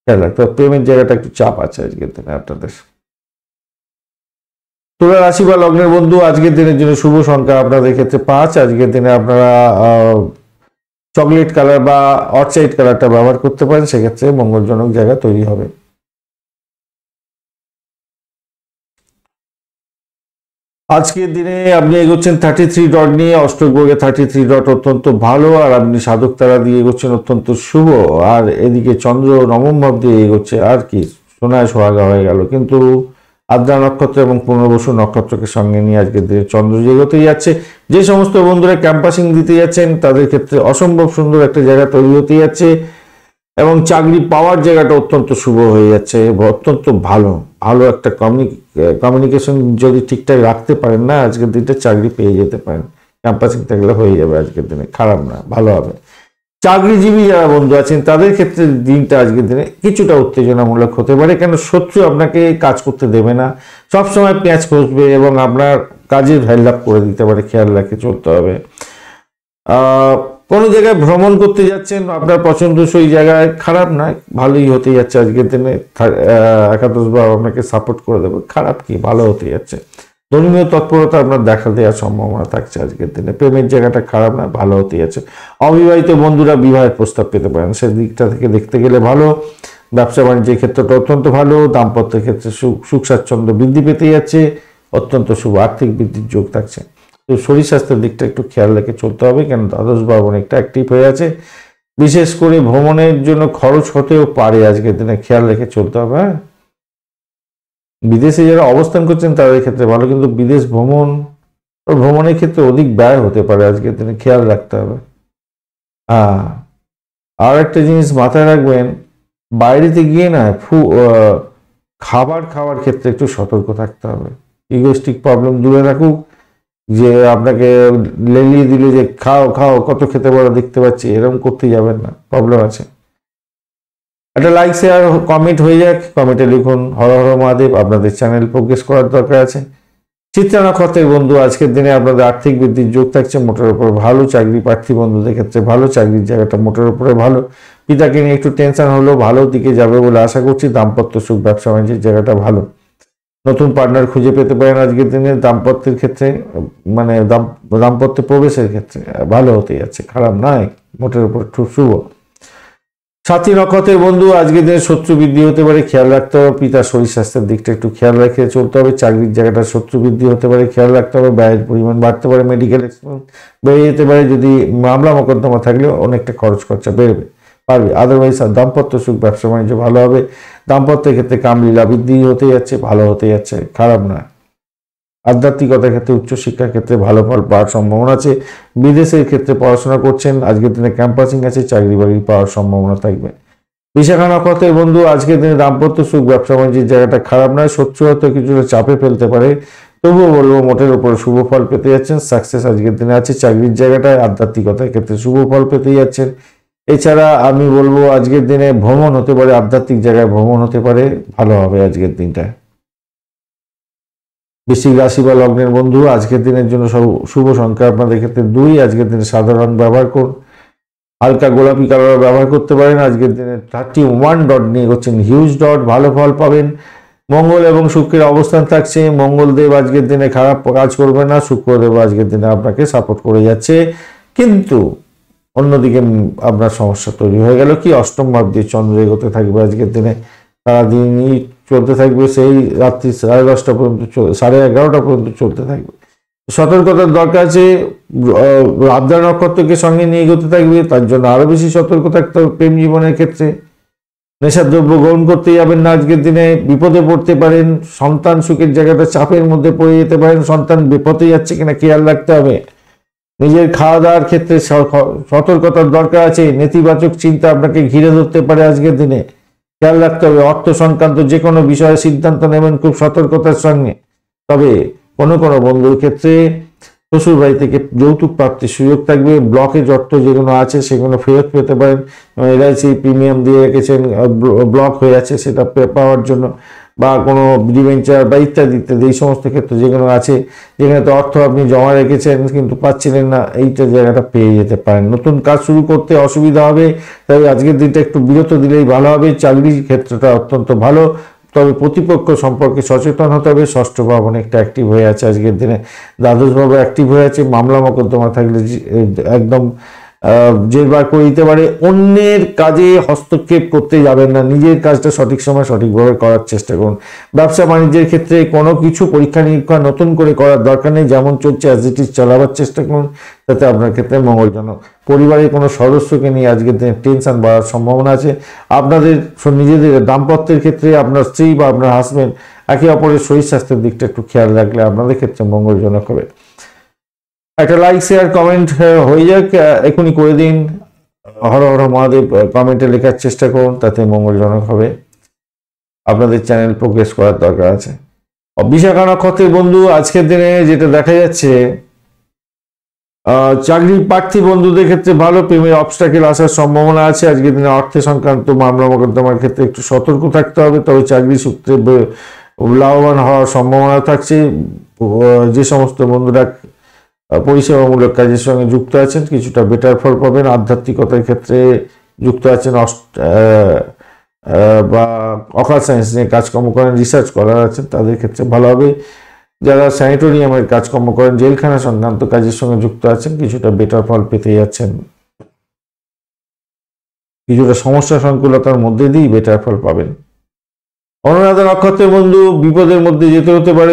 খেয়াল রাখতে হবে। প্রেমের জায়গাটা একটু চাপ আছে আজকের দিনে আপনাদের। তুলা রাশি বা লগ্নের বন্ধু আজকের দিনের জন্য শুভ সংখ্যা আপনাদের ক্ষেত্রে 5। আজকের দিনে আপনারা চকলেট কালার বা অর্চাইড কালারটা ব্যবহার করতে পারেন, সেক্ষেত্রে মঙ্গলজনক জায়গা তৈরি হবে। আজকের দিনে আপনি এগোচ্ছেন 33 ডট নিয়ে, অষ্টগ্রহে 33 ডট অত্যন্ত ভালো, আর আপনি সাধক তারা দিয়ে এগোচ্ছেন অত্যন্ত শুভ। আর এদিকে চন্দ্র নবম ভাব দিয়ে এগোচ্ছে, আর কি সোনায় সোহাগা হয়ে গেল। কিন্তু আদ্রা নক্ষত্র এবং পুনর্বসু নক্ষত্রকে সঙ্গে নিয়ে আজকের দিনে চন্দ্র এগোতে যাচ্ছে। যে সমস্ত বন্ধুরা ক্যাম্পাসিং দিতে যাচ্ছেন তাদের ক্ষেত্রে অসম্ভব সুন্দর একটা জায়গা তৈরি হতে যাচ্ছে, এবং চাকরি পাওয়ার জায়গাটা অত্যন্ত শুভ হয়ে যাচ্ছে, অত্যন্ত ভালো ভালো একটা কমিউনিকেশন যদি ঠিকঠাক রাখতে পারেন না, আজকের দিনটা চাকরি পেয়ে যেতে পারেন। ক্যাম্পাসিং থাকলে হয়ে যাবে আজকের দিনে, খারাপ না, ভালো হবে। চাকরিজীবী যারা বন্ধু আছেন তাদের ক্ষেত্রে দিনটা আজকের দিনে কিছুটা উত্তেজনামূলক হতে পারে, কেন শত্রু আপনাকে কাজ করতে দেবে না, সবসময় পেঁয়াজ খসবে এবং আপনার কাজের ভ্যাললাপ করে দিতে পারে, খেয়াল রেখে চলতে হবে। কোনো জায়গায় ভ্রমণ করতে যাচ্ছেন, আপনার পছন্দসই জায়গায়, খারাপ নয়, ভালোই হতে যাচ্ছে আজকের দিনে। একাদশ ভাব আপনাকে সাপোর্ট করে দেবে, খারাপ কি, ভালো হতে যাচ্ছে। ধর্মীয় তৎপরতা আপনার দেখা দেওয়ার সম্ভাবনা থাকছে আজকের দিনে। প্রেমের জায়গাটা খারাপ না, ভালো হতে যাচ্ছে। অবিবাহিত বন্ধুরা বিবাহের প্রস্তাব পেতে পারেন, সে দিকটা থেকে দেখতে গেলে ভালো। ব্যবসা বাণিজ্যের ক্ষেত্রটা অত্যন্ত ভালো। দাম্পত্যের ক্ষেত্রে সুখ স্বাচ্ছন্দ্য বৃদ্ধি পেতে যাচ্ছে, অত্যন্ত শুভ। আর্থিক বৃদ্ধির যোগ থাকছে। তো শরীর স্বাস্থ্যের দিকটা একটু খেয়াল রেখে চলতে হবে, কেন দ্বাদশ ভাব অনেকটা অ্যাক্টিভ হয়ে আছে। বিশেষ করে ভ্রমণের জন্য খরচ হতেও পারে আজকের দিনে, খেয়াল রেখে চলতে হবে। হ্যাঁ, বিদেশে যারা অবস্থান করছেন তাদের ক্ষেত্রে ভালো, কিন্তু বিদেশ ভ্রমণের ক্ষেত্রে অধিক ব্যয় হতে পারে আজকের দিনে, খেয়াল রাখতে হবে। আর একটা জিনিস মাথায় রাখবেন, বাইরেতে গিয়ে না খাবার খাওয়ার ক্ষেত্রে একটু সতর্ক থাকতে হবে। ইগোস্টিক প্রবলেম দূরে রাখুক, যে আপনাকে লেলিয়ে দিলে যে খাও খাও কত খেতে পারো দেখতে পাচ্ছি, এরকম করতে যাবেন না, প্রবলেম আছে। একটা লাইক শেয়ার কমেন্ট হয়ে যাক, কমেন্টে লিখুন হর হর মহাদেব। আপনাদের চ্যানেল প্রোগ্রেস করার দরকার আছে। চিত্রা নক্ষত্রের বন্ধু আজকের দিনে আপনাদের আর্থিক বৃদ্ধির যোগ থাকছে, মোটের উপর ভালো। চাকরি প্রার্থী বন্ধুদের ক্ষেত্রে ভালো, চাকরির জায়গাটা মোটের উপরে ভালো। পিতাকে নিয়ে একটু টেনশন হলেও ভালো দিকে যাবে বলে আশা করছি। দাম্পত্য সুখ, ব্যবসা বাণিজ্যের জায়গাটা ভালো। নতুন পার্টনার খুঁজে পেতে পারেন আজকের দিনে। দাম্পত্যের ক্ষেত্রে মানে দাম্পত্য প্রবেশের ক্ষেত্রে ভালো হতে যাচ্ছে, খারাপ নয়, মোটের উপর খুব শুভ। সাথী নক্ষত্রের বন্ধু আজকের দিনে শত্রু বৃদ্ধি হতে পারে, খেয়াল রাখতে হবে। পিতার শরীর স্বাস্থ্যের দিকটা একটু খেয়াল রেখে চলতে হবে। চাকরির জায়গাটা শত্রু বৃদ্ধি হতে পারে, খেয়াল রাখতে হবে। ব্যয়ের পরিমাণ বাড়তে পারে, মেডিকেল এক্সপেন্স বেড়ে যেতে পারে। যদি মামলা মোকদ্দমা থাকলেও অনেকটা খরচ খরচা পারবে। আদারওয়াইজ দাম্পত্য সুখ, ব্যবসা বাণিজ্য ভালো হবে। দাম্পত্যের ক্ষেত্রে কামলীলা বৃদ্ধি হতে যাচ্ছে, ভালো হতে যাচ্ছে, খারাপ না। আধ্যাত্মিকতার ক্ষেত্রে, উচ্চশিক্ষার ক্ষেত্রে ভালো ফল পাওয়ার সম্ভাবনা আছে। বিদেশের ক্ষেত্রে পড়াশোনা করছেন, আজকের দিনে ক্যাম্পাসিং আছে, চাকরি বাকরি পাওয়ার সম্ভাবনা থাকবে। বিশাখা নক্ষত্রের বন্ধু আজকের দিনে দাম্পত্য সুখ, ব্যবসা বাণিজ্যের জায়গাটা খারাপ নয়। শত্রু হয়তো কিছুটা চাপে ফেলতে পারে, তবুও বলবো মোটের উপরে শুভ ফল পেতে যাচ্ছেন। সাকসেস আজকের দিনে আছে। চাকরির জায়গাটায়, আধ্যাত্মিকতার ক্ষেত্রে শুভ ফল পেতে যাচ্ছেন। এছাড়া আমি বলবো আজকের দিনে ভ্রমণ হতে পারে, আধ্যাত্মিক জায়গায় ভ্রমণ হতে পারে, ভালো হবে আজকের দিনটা। বৃশ্চিক রাশি বা লগ্নের বন্ধু আজকের দিনের জন্য সব শুভ সংখ্যা আপনাদের ক্ষেত্রে 2। আজকের দিনে সাধারণ ব্যবহার করুন, হালকা গোলাপি কালার ব্যবহার করতে পারেন। আজকের দিনে 31 ডট নিয়ে করছেন, হিউজ ডট, ভালো ফল পাবেন। মঙ্গল এবং শুক্রের অবস্থান থাকছে। মঙ্গলদেব আজকের দিনে খারাপ কাজ করবে না, শুক্রদেব আজকের দিনে আপনাকে সাপোর্ট করে যাচ্ছে। কিন্তু অন্যদিকে আপনার সমস্যা তৈরি হয়ে গেল কি, অষ্টম ভাব দিয়ে চন্দ্র এগোতে থাকবে আজকের দিনে, সারাদিনই চলতে থাকবে, সেই রাত্রি 10:30 পর্যন্ত, 11:30 পর্যন্ত চলতে থাকবে। সতর্কতার দরকার আছে। আদ্রা নক্ষত্রকে সঙ্গে নিয়ে এগোতে থাকবে, তার জন্য আরো বেশি সতর্ক থাকতে হবে। প্রেম জীবনের ক্ষেত্রে নেশাদ্রব্য গ্রহণ করতে যাবেন না আজকের দিনে, বিপদে পড়তে পারেন। সন্তান সুখের জায়গাটা চাপের মধ্যে পড়ে যেতে পারেন, সন্তান বিপদে যাচ্ছে কিনা খেয়াল রাখতে হবে। নিজের খাওয়া দাওয়ার ক্ষেত্রে সতর্কতার দরকার আছে। নেতিবাচক চিন্তা আপনাকে ঘিরে ধরতে পারে আজকের দিনে, খেয়াল রাখতে হবে। অর্থ সংক্রান্ত যে কোনো বিষয়ে সিদ্ধান্ত নেবেন খুব সতর্কতার সঙ্গে। তবে কোনো কোনো বন্ধুর ক্ষেত্রে শ্বশুর বাড়ি থেকে যৌতুক প্রাপ্তির সুযোগ থাকবে। ব্লকেজ অর্থ যেগুলো আছে সেগুলো ফেরত পেতে পারেন। LIC প্রিমিয়াম দিয়ে রেখেছেন, ব্লক হয়ে আছে, সেটা পাওয়ার জন্য, বা কোনো ডিবেঞ্চার বা ইত্যাদি ইত্যাদি এই সমস্ত ক্ষেত্রে যেগুলো আছে, যেখানে তো অর্থ আপনি জমা রেখেছেন কিন্তু পাচ্ছিলেন না, এইটা জায়গাটা পেয়ে যেতে পারেন। নতুন কাজ শুরু করতে অসুবিধা হবে, তাই আজকের দিনটা একটু বিরত দিলেই ভালো হবে। চাকরির ক্ষেত্রটা অত্যন্ত ভালো, তবে প্রতিপক্ষ সম্পর্কে সচেতন হতে হবে। ষষ্ঠ ভাব অনেকটা অ্যাক্টিভ হয়ে আছে আজকের দিনে, দ্বাদশ ভাব অ্যাক্টিভ হয়ে আছে। মামলা মোকদ্দমা থাকলে একদম জেরবার করে দিতে পারে। অন্যের কাজে হস্তক্ষেপ করতে যাবেন না, নিজের কাজটা সঠিক সময় সঠিকভাবে করার চেষ্টা করুন। ব্যবসা বাণিজ্যের ক্ষেত্রে কোনো কিছু পরীক্ষা নিরীক্ষা নতুন করে করার দরকার নেই, যেমন চলছে অ্যাজ ইট ইজ চালাবার চেষ্টা করুন, তাতে আপনার ক্ষেত্রে মঙ্গলজনক। পরিবারের কোনো সদস্যকে নিয়ে আজকের দিনে টেনশন বাড়ার সম্ভাবনা আছে। আপনাদের নিজেদের দাম্পত্যের ক্ষেত্রে আপনার স্ত্রী বা আপনার হাজবেন্ড একে অপরের শরীর স্বাস্থ্যের দিকটা একটু খেয়াল রাখলে আপনাদের ক্ষেত্রে মঙ্গলজনক হবে। একটা লাইক শেয়ার কমেন্ট হয়ে যাক, এখনই করে দিন। হর হর মহাদেব কমেন্টে লেখার চেষ্টা করুন, তাতে মঙ্গলজনক হবে। আপনাদের চ্যানেল প্রোগ্রেস করার দরকার আছে। বিশাখা নক্ষত্রের বন্ধু, আজকের দিনে যেটা দেখা যাচ্ছে, চাকরি প্রার্থী বন্ধুদের ক্ষেত্রে ভালো, প্রেমের অবস্টাকেল আসার সম্ভাবনা আছে। আজকের দিনে অর্থ সংক্রান্ত মামলা মোকদ্দমার ক্ষেত্রে একটু সতর্ক থাকতে হবে, তবে চাকরি সূত্রে লাভবান হওয়ার সম্ভাবনা থাকছে। যে সমস্ত বন্ধুরা পরিষেবামূলক কাজের সঙ্গে যুক্ত আছেন কিছুটা বেটার ফল পাবেন। আধ্যাত্মিকতার ক্ষেত্রে যুক্ত আছেন বা অকাল সায়েন্স নিয়ে কাজকর্ম করেন, রিসার্চ করার আছেন, তাদের ক্ষেত্রে ভালো হবে। যারা স্যানিটোরিয়ামের কাজকর্ম করেন, জেলখানা সংক্রান্ত কাজের সঙ্গে যুক্ত আছেন, কিছুটা বেটার ফল পেতে যাচ্ছেন। কিছুটা সমস্যা সংকুলতার মধ্যে দিয়েই বেটার ফল পাবেন। অনুরাধা নক্ষত্রের বন্ধু, বিপদের মধ্যে যেতে হতে পারে,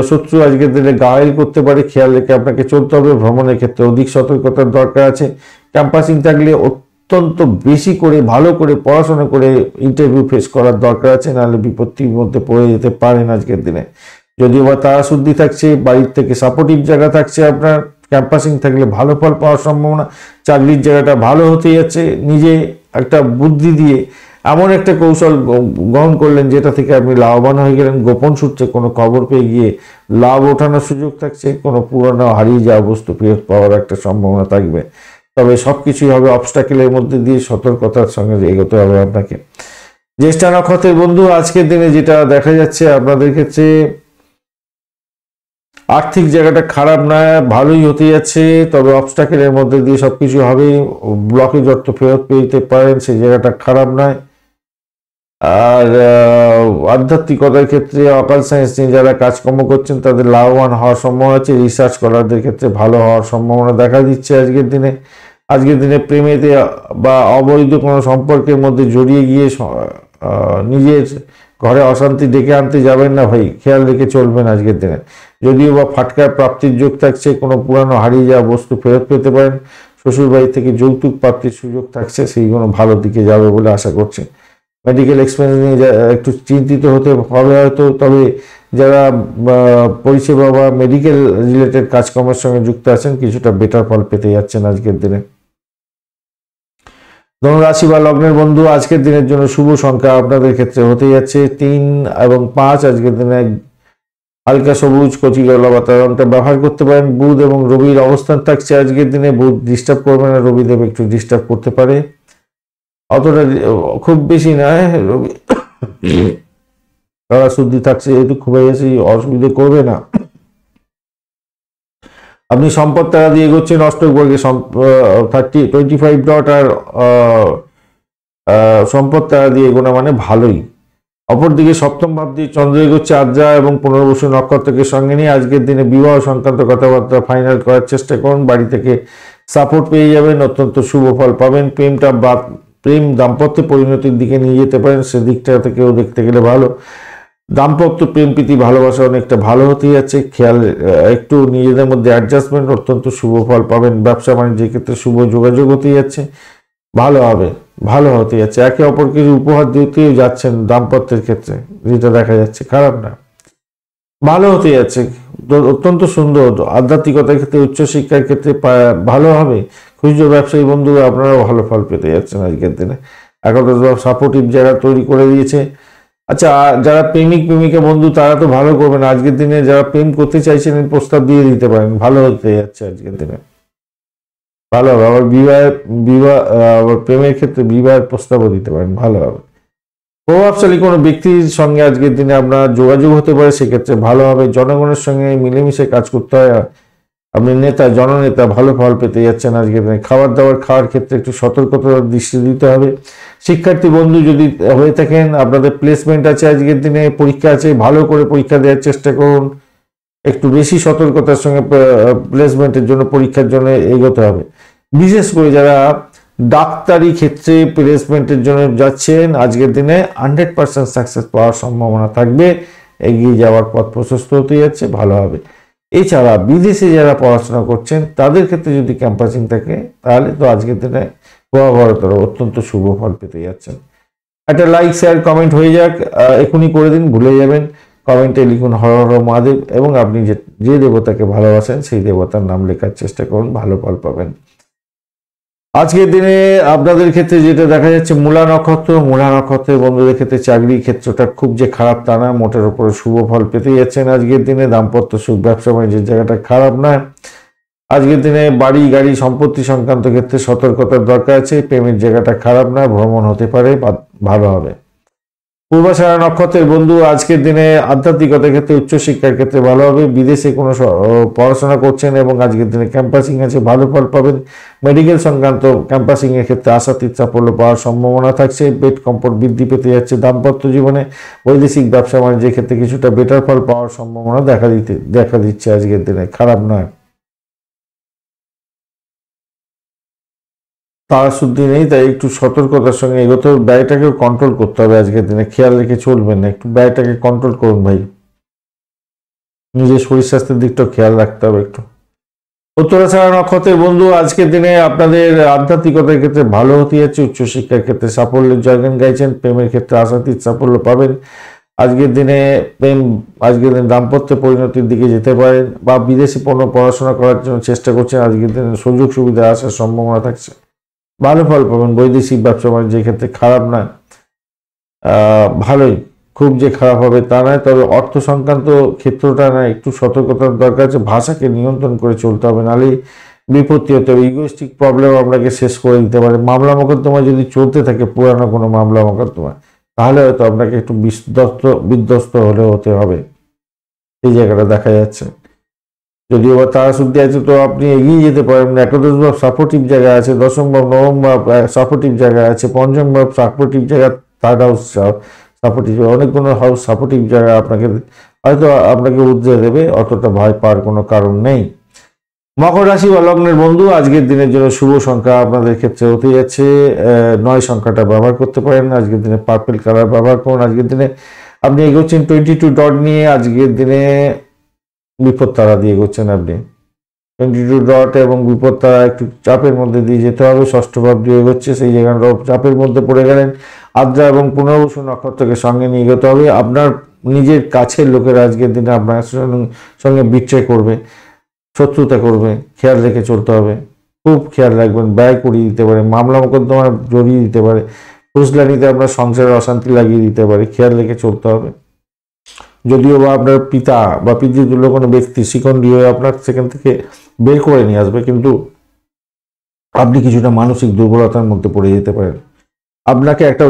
শত্রু আজকের দিনে গায়েল করতে পারে, খেয়াল রেখে আপনাকে চলতে হবে। ভ্রমণের ক্ষেত্রে অধিক সতর্কতার দরকার আছে। ক্যাম্পাসিং থাকলে অত্যন্ত বেশি করে ভালো করে পড়াশোনা করে ইন্টারভিউ ফেস করার দরকার আছে, নাহলে বিপত্তির মধ্যে পড়ে যেতে পারেন আজকের দিনে। যদিও বা তারা শুদ্ধি থাকছে, বাড়ির থেকে সাপোর্টিভ জায়গা থাকছে, আপনার ক্যাম্পাসিং থাকলে ভালো ফল পাওয়ার সম্ভাবনা। চাকরির জায়গাটা ভালো হতে যাচ্ছে। নিজে একটা বুদ্ধি দিয়ে এমন একটা কৌশল গ্রহণ করলেন যেটা থেকে আপনি লাভবান হয়ে গেলেন। গোপন সূত্রে কোনো খবর পেয়ে গিয়ে লাভ ওঠানোর সুযোগ থাকছে। কোনো পুরনো হারিয়ে যাওয়া বস্তু ফেরত পাওয়ার একটা সম্ভাবনা থাকবে। তবে সবকিছুই হবে অবস্টাকেলের মধ্যে দিয়ে, সতর্কতার সঙ্গে এগোতে হবে আপনাকে। জ্যেষ্ঠা নক্ষত্রের বন্ধু, আজকের দিনে যেটা দেখা যাচ্ছে আপনাদের ক্ষেত্রে, আর্থিক জায়গাটা খারাপ নয়, ভালোই হতে যাচ্ছে। তবে অবস্টাকেলের মধ্যে দিয়ে সবকিছু হবে। ব্লকেজ অর্থ ফেরত পেতে পারেন, সেই জায়গাটা খারাপ নয়। আর আধ্যাত্মিকতার ক্ষেত্রে অকাল সায়েন্স নিয়ে যারা কাজকর্ম করছেন তাদের লাভবান হওয়ার সম্ভাবনা আছে। রিসার্চ করারদের ক্ষেত্রে ভালো হওয়ার সম্ভাবনা দেখা দিচ্ছে আজকের দিনে। আজকের দিনে প্রেমেতে বা অবৈধ কোনো সম্পর্কের মধ্যে জড়িয়ে গিয়ে নিজের ঘরে অশান্তি ডেকে আনতে যাবেন না ভাই, খেয়াল রেখে চলবেন আজকের দিনে। যদিও বা ফাটকার প্রাপ্তির যোগ থাকছে, কোনো পুরানো হারিয়ে যাওয়া বস্তু ফেরত পেতে পারেন। শ্বশুর বাড়ি থেকে যৌতুক প্রাপ্তির সুযোগ থাকছে, সেইগুলো ভালো দিকে যাবে বলে আশা করছি। মেডিকেল এক্সপেন্স নিয়ে একটু চিন্তিত হতে হবে হয়তো, তবে যারা পরিষেবা বা মেডিকেল রিলেটেড কাজকর্মের সঙ্গে যুক্ত আছেন কিছুটা বেটার ফল পেতে যাচ্ছেন আজকের দিনে। ধনুরাশি বা লগ্নের বন্ধু, আজকের দিনের জন্য শুভ সংখ্যা আপনাদের ক্ষেত্রে হতে যাচ্ছে 3 এবং 5। আজকের দিনে হালকা সবুজ কচি গলাপাতা রংটা ব্যবহার করতে পারেন। বুধ এবং রবির অবস্থান থাকছে আজকের দিনে। বুধ ডিস্টার্ব করবে না, রবিদেব একটু ডিস্টার্ব করতে পারে, অতটা খুব বেশি নয়। রবি তারা শুদ্ধি থাকছে যেহেতু খুব বেশি অসুবিধে করবে না। আপনি সম্পদ তারা দিয়ে এগোচ্ছেন অষ্টক বর্গে 25 ডট, আর সম্পদ তারা দিয়ে এগোনা মানে ভালোই। অপরদিকে সপ্তম ভাব দিয়ে চন্দ্র এগোচ্ছে আদ্রা এবং পুনর্বসু নক্ষত্রকে সঙ্গে নিয়ে। আজকের দিনে বিবাহ সংক্রান্ত কথাবার্তা ফাইনাল করার চেষ্টা করুন, বাড়ি থেকে সাপোর্ট পেয়ে যাবেন, অত্যন্ত শুভ ফল পাবেন। প্রেম দাম্পত্য পরিণতির দিকে নিয়ে যেতে পারেন, সেদিকটা থেকেও দেখতে গেলে ভালো। দাম্পত্য প্রেম প্রীতি ভালোবাসা অনেকটা ভালো হতে যাচ্ছে। খেয়াল একটু নিজেদের মধ্যে অ্যাডজাস্টমেন্ট, অত্যন্ত শুভ ফল পাবেন। ব্যবসা বাণিজ্যের ক্ষেত্রে শুভ যোগাযোগ হতে যাচ্ছে, ভালো হবে, ভালো হতে যাচ্ছে। একে অপরকে উপহার দিতেও যাচ্ছেন দাম্পত্যের ক্ষেত্রে, যেটা দেখা যাচ্ছে খারাপ না, ভালো হতে যাচ্ছে, অত্যন্ত সুন্দর। আধ্যাত্মিকতার ক্ষেত্রে উচ্চশিক্ষার ক্ষেত্রে ভালো হবে। খুচরো ব্যবসায়ী বন্ধুরা আপনারাও ভালো ফল পেতে যাচ্ছেন আজকের দিনে। এখন সাপোর্টিভ জায়গা তৈরি করে দিয়েছে। আচ্ছা, যারা প্রেমিকা বন্ধু তারা তো ভালো করবেন আজকের দিনে। যারা প্রেম করতে চাইছেন প্রস্তাব দিয়ে দিতে পারেন, ভালো হতে যাচ্ছে আজকের দিনে, ভালো হবে। আবার আবার প্রেমের ক্ষেত্রে বিবাহের প্রস্তাবও দিতে পারেন, ভালো হবে। প্রভাবশালী কোনো ব্যক্তির সঙ্গে আজকের দিনে আপনার যোগাযোগ হতে পারে, সেক্ষেত্রে ভালো হবে। জনগণের সঙ্গে মিলেমিশে কাজ করতে হয়, আপনি নেতা, জননেতা, ভালো ফল পেতে যাচ্ছেন আজকের দিনে। খাবার দাবার খাওয়ার ক্ষেত্রে একটু সতর্কতার দৃষ্টি দিতে হবে। শিক্ষার্থী বন্ধু যদি হয়ে থাকেন, আপনাদের প্লেসমেন্ট আছে আজকের দিনে, পরীক্ষা আছে, ভালো করে পরীক্ষা দেওয়ার চেষ্টা করুন। একটু বেশি সতর্কতার সঙ্গে প্লেসমেন্টের জন্য, পরীক্ষার জন্য এগোতে হবে। বিশেষ করে যারা ডাক্তারি ক্ষেত্রে প্লেসমেন্টের জন্য যাচ্ছেন আজকের দিনে 100% সাকসেস পাওয়ার সম্ভাবনা থাকবে, এগিয়ে যাওয়ার পথ প্রশস্ত হতে যাচ্ছে, ভালো হবে। এছাড়া বিদেশে যারা পড়াশোনা করছেন তাদের ক্ষেত্রে যদি ক্যাম্পাসিং থাকে তাহলে তো আজকের দিনে মহাভারতের অত্যন্ত শুভ ফল পেতে যাচ্ছেন। একটা লাইক শেয়ার কমেন্ট হয়ে যাক, এখনই করে দিন, ভুলে যাবেন। কমেন্টে লিখুন হর হর মহাদেব এবং আপনি যে দেবতাকে ভালোবাসেন সেই দেবতার নাম লেখার চেষ্টা করুন, ভালো ফল পাবেন। আজকের দিনে আপনাদের ক্ষেত্রে যেটা দেখা যাচ্ছে মূলা নক্ষত্রের বন্ধুদের ক্ষেত্রে চাকরির ক্ষেত্রটা খুব যে খারাপ তা না, মোটের উপরে শুভ ফল পেতে যাচ্ছেন আজকের দিনে। দাম্পত্য সুখ, ব্যবসা বাণিজ্যের জায়গাটা খারাপ নয়। আজকের দিনে বাড়ি গাড়ি সম্পত্তি সংক্রান্ত ক্ষেত্রে সতর্কতার দরকার আছে। প্রেমের জায়গাটা খারাপ নয়, ভ্রমণ হতে পারে, ভালো হবে। পূর্বাষাঢ়া নক্ষত্রের বন্ধু আজকের দিনে আধ্যাত্মিকতার ক্ষেত্রে, উচ্চশিক্ষার ক্ষেত্রে ভালো হবে। বিদেশে কোনো পড়াশোনা করছেন এবং আজকের দিনে ক্যাম্পাসিং আছে, ভালো ফল পাবেন। মেডিকেল সংক্রান্ত ক্যাম্পাসিং এর ক্ষেত্রে আশাতীত সাফল্য পাওয়ার সম্ভাবনা থাকছে। বেড কমফোর্ট বৃদ্ধি পেতে যাচ্ছে দাম্পত্য জীবনে। বৈদেশিক ব্যবসা বাণিজ্যের ক্ষেত্রে কিছুটা বেটার ফল পাওয়ার সম্ভাবনা দেখা দিচ্ছে আজকের দিনে, খারাপ নয়। তারা শুদ্ধি নেই, তাই একটু সতর্কতার সঙ্গে এগোতে হবে। ব্যয়টাকে কন্ট্রোল করতে হবে আজকের দিনে, খেয়াল রেখে চলবেন না, একটু ব্যয়টাকে কন্ট্রোল করুন ভাই। নিজের শরীর স্বাস্থ্যের দিকটাও খেয়াল রাখতে হবে একটু। উত্তরাষাঢ়া নক্ষত্রের বন্ধু আজকের দিনে আপনাদের আধ্যাত্মিকতার ক্ষেত্রে ভালো হতে যাচ্ছে। উচ্চশিক্ষার ক্ষেত্রে সাফল্যের জয়গান গাইছেন। প্রেমের ক্ষেত্রে আশাতীত সাফল্য পাবেন আজকের দিনে। আজকের দিনে দাম্পত্য পরিণতির দিকে যেতে পারেন বা বিদেশি পড়াশোনা করার জন্য চেষ্টা করছেন। আজকের দিনে সুযোগ সুবিধা আসার সম্ভাবনা থাকছে, ভালো ফল পাবেন। বৈদেশিক ব্যবসা বাণিজ্যের ক্ষেত্রে খারাপ নয়, ভালোই, খুব যে খারাপ হবে তা নয়। তবে অর্থ সংক্রান্ত ক্ষেত্রটা না একটু সতর্কতার দরকার আছে। ভাষাকে নিয়ন্ত্রণ করে চলতে হবে, নাহলে বিপত্তি হতে হবে। ইগোইস্টিক প্রবলেম আপনাকে শেষ করে দিতে পারে। মামলা মোকদ্দমা যদি চলতে থাকে, পুরানো কোনো মামলা মোকদ্দমা, তাহলে হয়তো আপনাকে একটু বিধ্বস্ত হলেও হতে হবে, এই জায়গাটা দেখা যাচ্ছে। যদিও বা তারা শুদ্ধি আছে তো আপনি এগিয়ে যেতে পারেন। একাদশ ভাব সাপোর্টিভ জায়গা আছে, দশম ভাব নবম ভাব সাপোর্টিভ জায়গা আছে, পঞ্চম ভাব সাপোর্টিভ জায়গা, থার্ড হাউস সাপোর্টিভ, অনেকগুলো হাউস সাপোর্টিভ জায়গা আপনাকে উদ্রে দেবে, অতটা ভয় পাওয়ার কোনো কারণ নেই। মকর রাশি বা লগ্নের বন্ধু আজকের দিনের জন্য শুভ সংখ্যা আপনাদের ক্ষেত্রে হতে যাচ্ছে 9 সংখ্যাটা ব্যবহার করতে পারেন। আজকের দিনে পার্পল কালার ব্যবহার করুন। আজকের দিনে আপনি এগোচ্ছেন 22 ডট নিয়ে। আজকের দিনে বিপদ তারা দিয়ে এগোচ্ছেন আপনি 22 ডট, এবং বিপদ তারা একটু চাপের মধ্যে দিয়ে যেতে হবে। ষষ্ঠ ভাব দিয়ে এগোচ্ছে, সেই জায়গাটা চাপের মধ্যে পড়ে গেলেন। আদ্রা এবং পুনর্বসু নক্ষত্রকে সঙ্গে নিয়ে এগোতে হবে। আপনার নিজের কাছের লোকেরা আজকের দিনে আপনার সঙ্গে বিট্রে করবে, শত্রুতা করবে, খেয়াল রেখে চলতে হবে, খুব খেয়াল রাখবেন। ব্যয় করিয়ে দিতে পারে, মামলা মোকদ্দমা জড়িয়ে দিতে পারে, ফুসলানিতে আপনার সংসারে অশান্তি লাগিয়ে দিতে পারে, খেয়াল রেখে চলতে হবে। যদিও বা আপনার পিতা বা পিতৃতুল্য কোনো ব্যক্তি শিখণ্ডী হয়ে আপনার সেখান থেকে বের করে নিয়ে আসবে, কিন্তু আপনি কিছুটা মানসিক দুর্বলতার মধ্যে পড়ে যেতে পারেন। আপনাকে একটা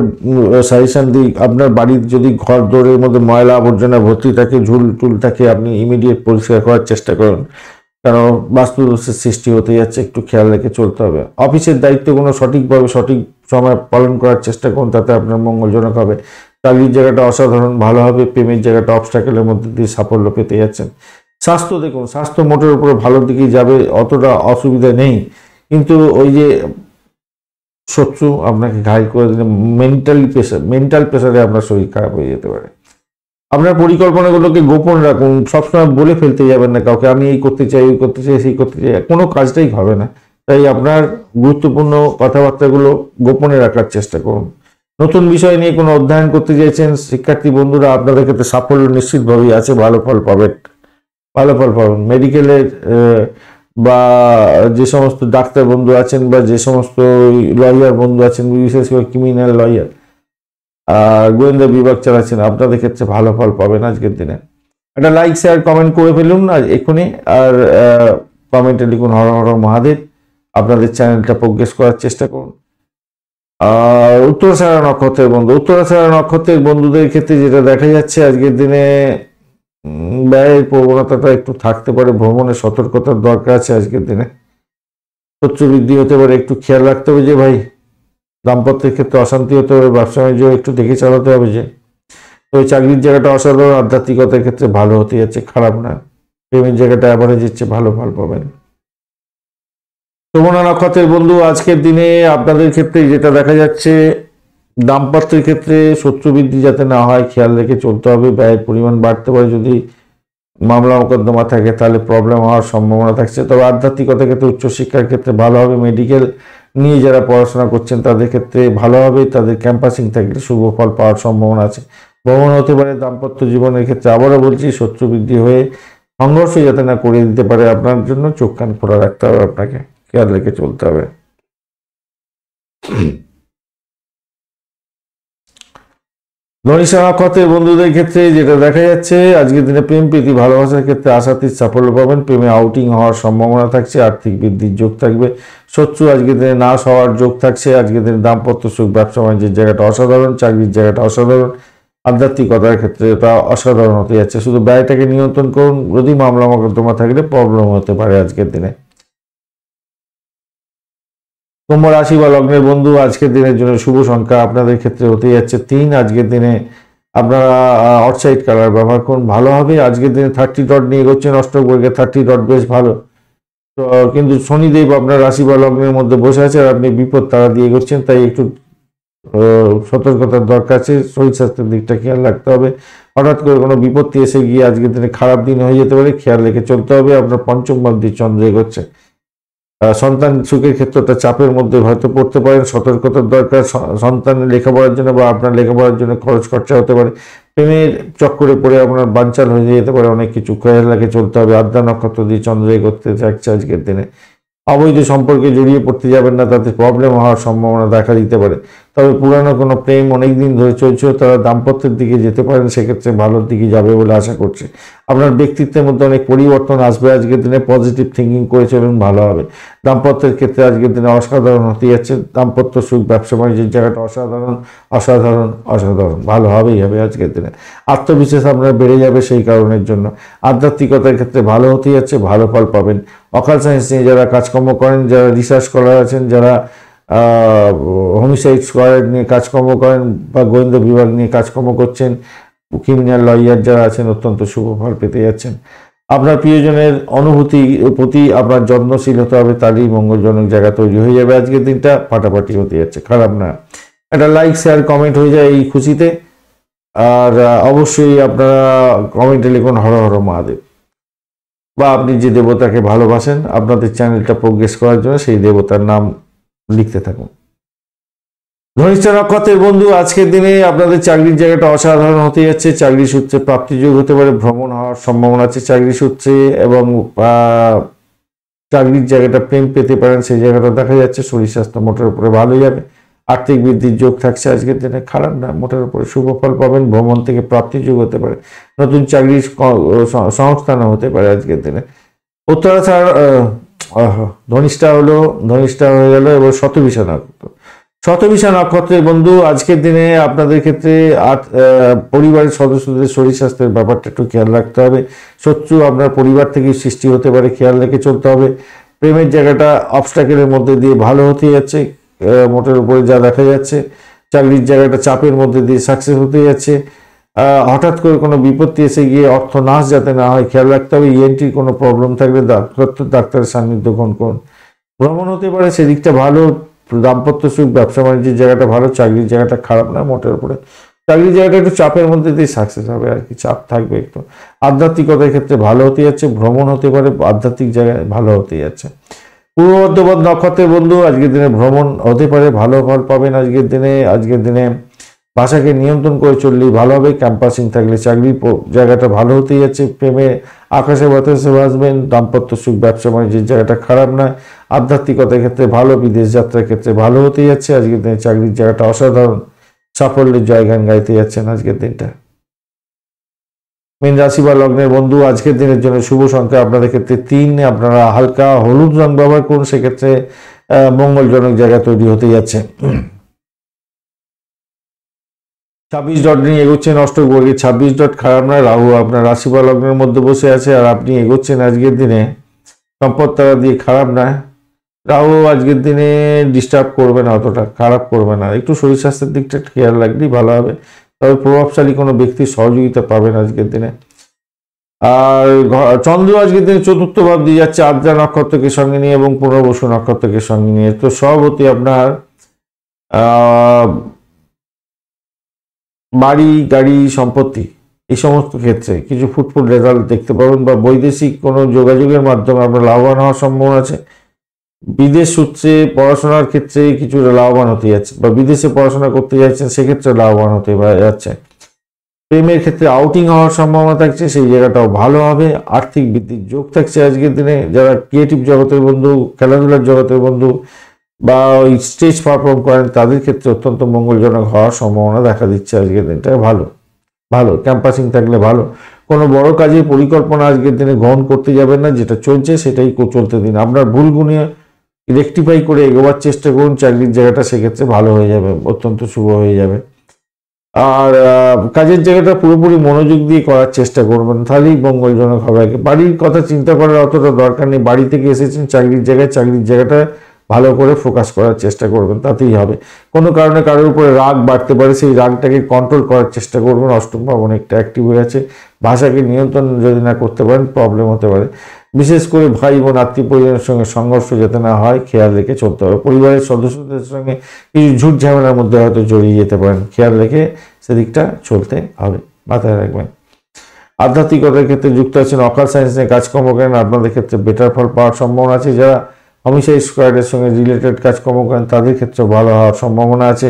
সাজেশন দিই, আপনার বাড়ির যদি ঘর দৌড়ের মধ্যে ময়লা আবর্জনা ভর্তি থাকে, ঝুল টুল থাকে, আপনি ইমিডিয়েট পরিষ্কার করার চেষ্টা করুন, কারণ বাস্তুদোষের সৃষ্টি হতে যাচ্ছে, একটু খেয়াল রেখে চলতে হবে। অফিসের দায়িত্বগুলো সঠিকভাবে সঠিক সময় পালন করার চেষ্টা করুন, তাতে আপনার মঙ্গলজনক হবে। চাকরির জায়গাটা অসাধারণ ভালো হবে। প্রেমের জায়গাটা অবস্ট্যাকেলের মধ্যে দিয়ে সাফল্য পেতে যাচ্ছেন। স্বাস্থ্য দেখুন, স্বাস্থ্য মোটের উপরে ভালোর দিকেই যাবে, অতটা অসুবিধা নেই, কিন্তু ওই যে শত্রু আপনাকে ঘায়ল করে দিলে মেন্টাল প্রেসারে আপনার শরীর খারাপ হয়ে যেতে পারে। আপনার পরিকল্পনাগুলোকে গোপন রাখুন, সবসময় বলে ফেলতে যাবেন না কাউকে, আমি এই করতে চাই, ওই করতে চাই, সেই করতে চাই, কোনো কাজটাই হবে না। তাই আপনার গুরুত্বপূর্ণ কথাবার্তাগুলো গোপনে রাখার চেষ্টা করুন। নতুন বিষয় নিয়ে কোনো অধ্যয়ন করতে চাইছেন শিক্ষার্থী বন্ধুরা, আপনাদের ক্ষেত্রে সাফল্য নিশ্চিতভাবেই আছে, ভালো ফল পাবেন। মেডিকেলের বা যে সমস্ত ডাক্তার বন্ধু আছেন বা যে সমস্ত লয়ার বন্ধু আছেন, বিশেষ করে ক্রিমিনাল লয়ার, গোয়েন্দা বিভাগ চালাচ্ছেন, আপনাদের ক্ষেত্রে ভালো ফল পাবেন আজকের দিনে। একটা লাইক শেয়ার কমেন্ট করে ফেলুন না এখনই, আর কমেন্টে লিখুন হর হর মহাদেব। আপনাদের চ্যানেলটা প্রোগ্রেস করার চেষ্টা করুন। আর উত্তরাষাঢ়া নক্ষত্রের বন্ধুদের ক্ষেত্রে যেটা দেখা যাচ্ছে আজকের দিনে ব্যয়ের প্রবণতাটা একটু থাকতে পারে, ভ্রমণের সতর্কতার দরকার আছে আজকের দিনে। শত্রু বৃদ্ধি হতে পারে, একটু খেয়াল রাখতে হবে যে ভাই, দাম্পত্যের ক্ষেত্রে অশান্তি হতে হবে, ব্যবসা বাণিজ্য একটু দেখে চালাতে হবে যে। তো চাকরির জায়গাটা অসাধারণ, আধ্যাত্মিকতার ক্ষেত্রে ভালো হতে যাচ্ছে, খারাপ না। প্রেমের জায়গাটা অ্যাভারেজ হচ্ছে, ভালো ফল পাবেন। শ্রবণা নক্ষত্রের বন্ধু, আজকের দিনে আপনাদের ক্ষেত্রে যেটা দেখা যাচ্ছে, দাম্পত্যের ক্ষেত্রে শত্রু বৃদ্ধি যাতে না হয় খেয়াল রেখে চলতে হবে। ব্যয়ের পরিমাণ বাড়তে পারে, যদি মামলা মোকদ্দমা থাকে তাহলে প্রবলেম হওয়ার সম্ভাবনা থাকছে। তবে আধ্যাত্মিকতার ক্ষেত্রে, উচ্চশিক্ষার ক্ষেত্রে ভালো হবে। মেডিকেল নিয়ে যারা পড়াশোনা করছেন তাদের ক্ষেত্রে ভালো হবে। তাদের ক্যাম্পাসিং থাকলে শুভ ফল পাওয়ার সম্ভাবনা আছে। ভ্রমণ হতে পারে। দাম্পত্য জীবনের ক্ষেত্রে আবারও বলছি, শত্রু বৃদ্ধি হয়ে সংঘর্ষ যাতে না করিয়ে দিতে পারে আপনার জন্য চোখ কান খোলা রাখতে হবে, আপনাকে খেয়াল রেখে চলতে হবে। ধনিষ্ঠা নক্ষত্রের বন্ধুদের ক্ষেত্রে যেটা দেখা যাচ্ছে, আজকের দিনে প্রেম প্রীতি ভালোবাসার ক্ষেত্রে আশাতীত সাফল্য পাবেন। প্রেমে আউটিং হওয়ার সম্ভাবনা থাকছে। আর্থিক বৃদ্ধির যোগ থাকবে। শত্রু আজকের দিনে নাশ হওয়ার যোগ থাকছে। আজকের দিনে দাম্পত্য সুখ, ব্যবসা বাণিজ্যের জায়গাটা অসাধারণ, চাকরির জায়গাটা অসাধারণ, আধ্যাত্মিকতার ক্ষেত্রে এটা অসাধারণ হতে যাচ্ছে। শুধু ব্যয়টাকে নিয়ন্ত্রণ করুন, যদি মামলা মোকদ্দমা থাকলে প্রবলেম হতে পারে আজকের দিনে। কুম্ভ রাশি বা লগ্নের বন্ধু, আজকের দিনের জন্য শুভ সংখ্যা আপনাদের ক্ষেত্রে হতে যাচ্ছে 3। আজকের দিনে আপনারা অফসাইড কালার ব্যবহার করুন, ভালো হবে। আজকের দিনে 30 ডট নিয়ে এগোচ্ছেন অষ্টক বর্গে। 30 ডট বেশ ভালো। তো কিন্তু শনিদেব আপনার রাশি বা লগ্নের মধ্যে বসে আছে আর আপনি বিপদ তারা দিয়ে এগোচ্ছেন, তাই একটু সতর্কতার দরকার আছে। শরীর স্বাস্থ্যের দিকটা খেয়াল রাখতে হবে। হঠাৎ করে কোনো বিপত্তি এসে গিয়ে আজকের দিনে খারাপ দিন হয়ে যেতে পারে, খেয়াল রেখে চলতে হবে। আপনার পঞ্চম ভাবটি চন্দ্র এগোচ্ছে। সন্তান সুখের ক্ষেত্রটা চাপের মধ্যে হয়তো পড়তে পারেন, সতর্কতার দরকার। সন্তানের লেখাপড়ার জন্য বা আপনার লেখাপড়ার জন্য খরচ খরচা হতে পারে। প্রেমের চক্করে পড়ে আপনার বানচাল হয়ে যেতে পারে, অনেক কিছু খেয়াল রেখে চলতে হবে। আদ্রা নক্ষত্র দিয়ে চন্দ্র এগোতে থাকছে আজকের দিনে। অবৈধ সম্পর্কে জড়িয়ে পড়তে যাবেন না, তাতে প্রবলেম হওয়ার সম্ভাবনা দেখা দিতে পারে। তবে পুরানো কোনো প্রেম অনেকদিন ধরে চলছে, তারা দাম্পত্যের দিকে যেতে পারেন, সেক্ষেত্রে ভালোর দিকে যাবে বলে আশা করছি। আপনার ব্যক্তিত্বের মধ্যে অনেক পরিবর্তন আসবে আজকের দিনে। পজিটিভ থিঙ্কিং করে চলুন, ভালো হবে। দাম্পত্যের ক্ষেত্রে আজকের দিনে অসাধারণ হতে যাচ্ছে। দাম্পত্য সুখ, ব্যবসা বাণিজ্যের জায়গাটা অসাধারণ অসাধারণ অসাধারণ, ভালো হবেই হবে আজকের দিনে। আত্মবিশ্বাস আপনার বেড়ে যাবে সেই কারণের জন্য। আধ্যাত্মিকতার ক্ষেত্রে ভালো হতে যাচ্ছে, ভালো ফল পাবেন। অকাল সায়েন্স নিয়ে যারা কাজকর্ম করেন, যারা রিসার্চ স্কলার আছেন, যারা হোমিসাইড স্কোয়াড নিয়ে কাজকর্ম করেন বা গোয়েন্দা বিভাগ নিয়ে কাজকর্ম করছেন, ক্রিমিনাল লয়ার যারা আছেন, অত্যন্ত শুভ ফল পেতে যাচ্ছেন। আপনার প্রিয়জনের অনুভূতির প্রতি আপনার যত্নশীল হতে হবে, তারই মঙ্গলজনক জায়গা তৈরি হয়ে যাবে। আজকের দিনটা ফাটাফাটি হতে যাচ্ছে, খারাপ না। একটা লাইক শেয়ার কমেন্ট হয়ে যায় এই খুশিতে। আর অবশ্যই আপনারা কমেন্টে লিখুন হর হর মহাদেব, বা আপনি যে দেবতাকে ভালোবাসেন আপনাদের চ্যানেলটা প্রোগ্রেস করার জন্য সেই দেবতার নাম লিখতে থাকুন। ধনিষ্ঠা নক্ষত্রের বন্ধু, আজকের দিনে আপনাদের চাকরির জায়গাটা অসাধারণ হতে যাচ্ছে। চাকরি সূত্রে প্রাপ্তিযোগ হতে পারে, ভ্রমণ হওয়ার সম্ভাবনা আছে চাকরি সূত্রে, এবং চাকরির জায়গাটা প্রেম পেতে পারেন, সেই জায়গাটা দেখা যাচ্ছে। শরীর স্বাস্থ্য মোটের উপরে ভালো যাবে। আর্থিক বৃদ্ধির যোগ থাকছে আজকের দিনে, খারাপ না, মোটের উপরে শুভ ফল পাবেন। ভ্রমণ থেকে প্রাপ্তিযোগ হতে পারে, নতুন চাকরির সংস্থানও হতে পারে আজকের দিনে। উত্তরাষাঢ় ধনিষ্ঠা হয়ে গেল। এবার শতবিশা নক্ষত্র। শতবিশা নক্ষত্রের বন্ধু, আজকের দিনে আপনাদের ক্ষেত্রে পরিবারের সদস্যদের শরীর স্বাস্থ্যের ব্যাপারটা একটু খেয়াল রাখতে হবে। শত্রু আপনার পরিবার থেকে সৃষ্টি হতে পারে, খেয়াল রেখে চলতে হবে। প্রেমের জায়গাটা অবস্ট্যাকেলের মধ্যে দিয়ে ভালো হতে যাচ্ছে, মোটের উপরে যা দেখা যাচ্ছে। চাকরির জায়গাটা চাপের মধ্যে দিয়ে সাকসেস হতে যাচ্ছে। হঠাৎ করে কোনো বিপত্তি এসে গিয়ে অর্থ নাশ যাতে না হয় খেয়াল রাখতে হবে। ইএনটির কোনো প্রবলেম থাকলে ডাক্তারের সান্নিধ্য গ্রহণ করুন। ভ্রমণ হতে পারে, সেদিকটা ভালো। দাম্পত্য সুখ, ব্যবসা বাণিজ্যের জায়গাটা ভালো। চাকরির জায়গাটা খারাপ না, মোটের উপরে। চাকরির জায়গাটা একটু চাপের মধ্যে দিয়ে সাকসেস হবে আর কি, চাপ থাকবে একটু। আধ্যাত্মিকতার ক্ষেত্রে ভালো হতে যাচ্ছে। ভ্রমণ হতে পারে, আধ্যাত্মিক জায়গায় ভালো হতে যাচ্ছে। পূর্ব বর্ধমান নক্ষত্রের বন্ধু, আজকের দিনে ভ্রমণ হতে পারে, ভালো ফল পাবেন আজকের দিনে ভাষাকে নিয়ন্ত্রণ করে চললেই ভালো হবে। ক্যাম্পাসিং থাকলে চাকরির জায়গাটা ভালো হতে যাচ্ছে। প্রেমে আকাশে বাতাসে ভাসবেন। দাম্পত্য সুখ, ব্যবসা বাণিজ্যের জায়গাটা খারাপ নয়। আধ্যাত্মিকতার ক্ষেত্রে ভালো, বিদেশ যাত্রার ক্ষেত্রে ভালো হতে যাচ্ছে। আজকের দিনে চাকরির জায়গাটা অসাধারণ, সাফল্যের জয়গান গাইতে যাচ্ছেন আজকের দিনটা। মীন রাশি বা লগ্নের বন্ধু, আজকের দিনের জন্য শুভ সংখ্যা আপনাদের ক্ষেত্রে 3। আপনারা হালকা হলুদ রং ব্যবহার করুন, সেক্ষেত্রে মঙ্গলজনক জায়গা তৈরি হতে যাচ্ছে। 26 ডট নিয়ে এগোচ্ছেন অষ্টক বর্গে। 26 ডট খারাপ নয়। রাহু আপনার রাশি বা লগ্নের মধ্যে বসে আছে আর আপনি এগোচ্ছেন আজকের দিনে সম্পদ তারা দিয়ে, খারাপ নয়। রাহু আজকের দিনে ডিস্টার্ব করবে না, অতটা খারাপ করবে না। একটু শরীর স্বাস্থ্যের দিকটা খেয়াল রাখলেই ভালো হবে। তবে প্রভাবশালী কোনো ব্যক্তির সহযোগিতা পাবেন আজকের দিনে। আর চন্দ্র আজকের দিনে চতুর্থ ভাব দিয়ে যাচ্ছে আদ্রা নক্ষত্রকে সঙ্গে নিয়ে এবং পুনর্বসু নক্ষত্রকে সঙ্গে নিয়ে। তো সবতি আপনার বাড়ি গাড়ি সম্পত্তি এই সমস্ত ক্ষেত্রে কিছু ফুটফুট রেজাল্ট দেখতে পাবেন, বা বৈদেশিক কোনো যোগাযোগের মাধ্যমে আপনার লাভবান হওয়ার সম্ভাবনা আছে। বিদেশ সূত্রে পড়াশোনার ক্ষেত্রে কিছুটা লাভবান হতে যাচ্ছে, বা বিদেশে পড়াশোনা করতে যাচ্ছেন সেক্ষেত্রে লাভবান হতে যাচ্ছে। প্রেমের ক্ষেত্রে আউটিং হওয়ার সম্ভাবনা থাকছে, সেই জায়গাটাও ভালো হবে। আর্থিক বৃদ্ধির যোগ থাকছে আজকের দিনে। যারা ক্রিয়েটিভ জগতের বন্ধু, খেলাধুলার জগতের বন্ধু বা ওই স্টেজ পারফর্ম করেন তাদের ক্ষেত্রে অত্যন্ত মঙ্গলজনক হওয়ার সম্ভাবনা দেখা দিচ্ছে আজকের দিনটা। ভালো ক্যাম্পাসিং থাকলে ভালো। কোনো বড় কাজের পরিকল্পনা আজকের দিনে গ্রহণ করতে যাবেন না, যেটা চলছে সেটাই চলতে দিন। আপনার ভুলগুলো রেকটিফাই করে এগোবার চেষ্টা করুন চাকরির জায়গাটা, সেক্ষেত্রে ভালো হয়ে যাবে, অত্যন্ত শুভ হয়ে যাবে। আর কাজের জায়গাটা পুরোপুরি মনোযোগ দিয়ে করার চেষ্টা করবেন, তাহলেই মঙ্গলজনক হবে। বাড়ির কথা চিন্তা করার অতটা দরকার নেই। বাড়ি থেকে এসেছেন চাকরির জায়গাটা ভালো করে ফোকাস করার চেষ্টা করবেন, তাতেই হবে। কোনো কারণে কারোর উপরে রাগ বাড়তে পারে, সেই রাগটাকে কন্ট্রোল করার চেষ্টা করবেন। অষ্টম ভাব অনেকটা অ্যাক্টিভ হয়ে আছে। ভাষাকে নিয়ন্ত্রণ যদি না করতে পারেন প্রবলেম হতে পারে। বিশেষ করে ভাই বোন আত্মীয় পরিজনের সঙ্গে সংঘর্ষ যাতে না হয় খেয়াল রেখে চলতে হবে। পরিবারের সদস্যদের সঙ্গে কিছু ঝুট ঝামেলার মধ্যে হয়তো জড়িয়ে যেতে পারেন, খেয়াল রেখে সেদিকটা চলতে হবে, মাথায় রাখবেন। আধ্যাত্মিকতার ক্ষেত্রে যুক্ত আছেন, অকাল সায়েন্স নিয়ে কাজকর্ম করেন, আপনাদের ক্ষেত্রে বেটার ফল পাওয়ার সম্ভাবনা আছে। যারা হোমিসাইড স্কোয়াডের সঙ্গে রিলেটেড কাজকর্ম করেন তাদের ক্ষেত্রে ভালো হওয়ার সম্ভাবনা আছে।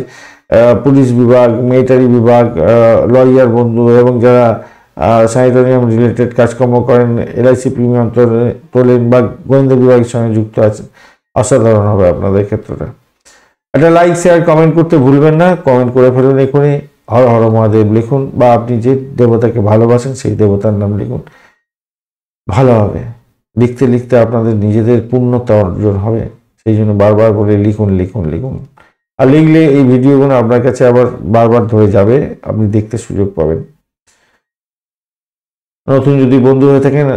পুলিশ বিভাগ, মিলিটারি বিভাগ, লয়ার বন্ধু এবং যারা স্যানিটোরিয়াম রিলেটেড কাজকর্ম করেন, এলআইসি প্রিমিয়াম তোলেন বা গোয়েন্দা বিভাগের সঙ্গে যুক্ত আছেন, অসাধারণ হবে আপনাদের ক্ষেত্রটা। একটা লাইক শেয়ার কমেন্ট করতে ভুলবেন না। কমেন্ট করে ফেলুন এখনই হর হর মহাদেব লিখুন, বা আপনি যে দেবতাকে ভালোবাসেন সেই দেবতার নাম লিখুন, ভালো হবে। লিখতে লিখতে আপনাদের নিজেদের পূর্ণতা অর্জন হবে, সেই জন্য বারবার বলে লিখুন লিখুন লিখুন। আর লিখলে এই ভিডিওগুলো আপনার কাছে আবার বারবার ধরে যাবে, আপনি দেখতে সুযোগ পাবেন। নতুন যদি বন্ধু হয়ে থাকেন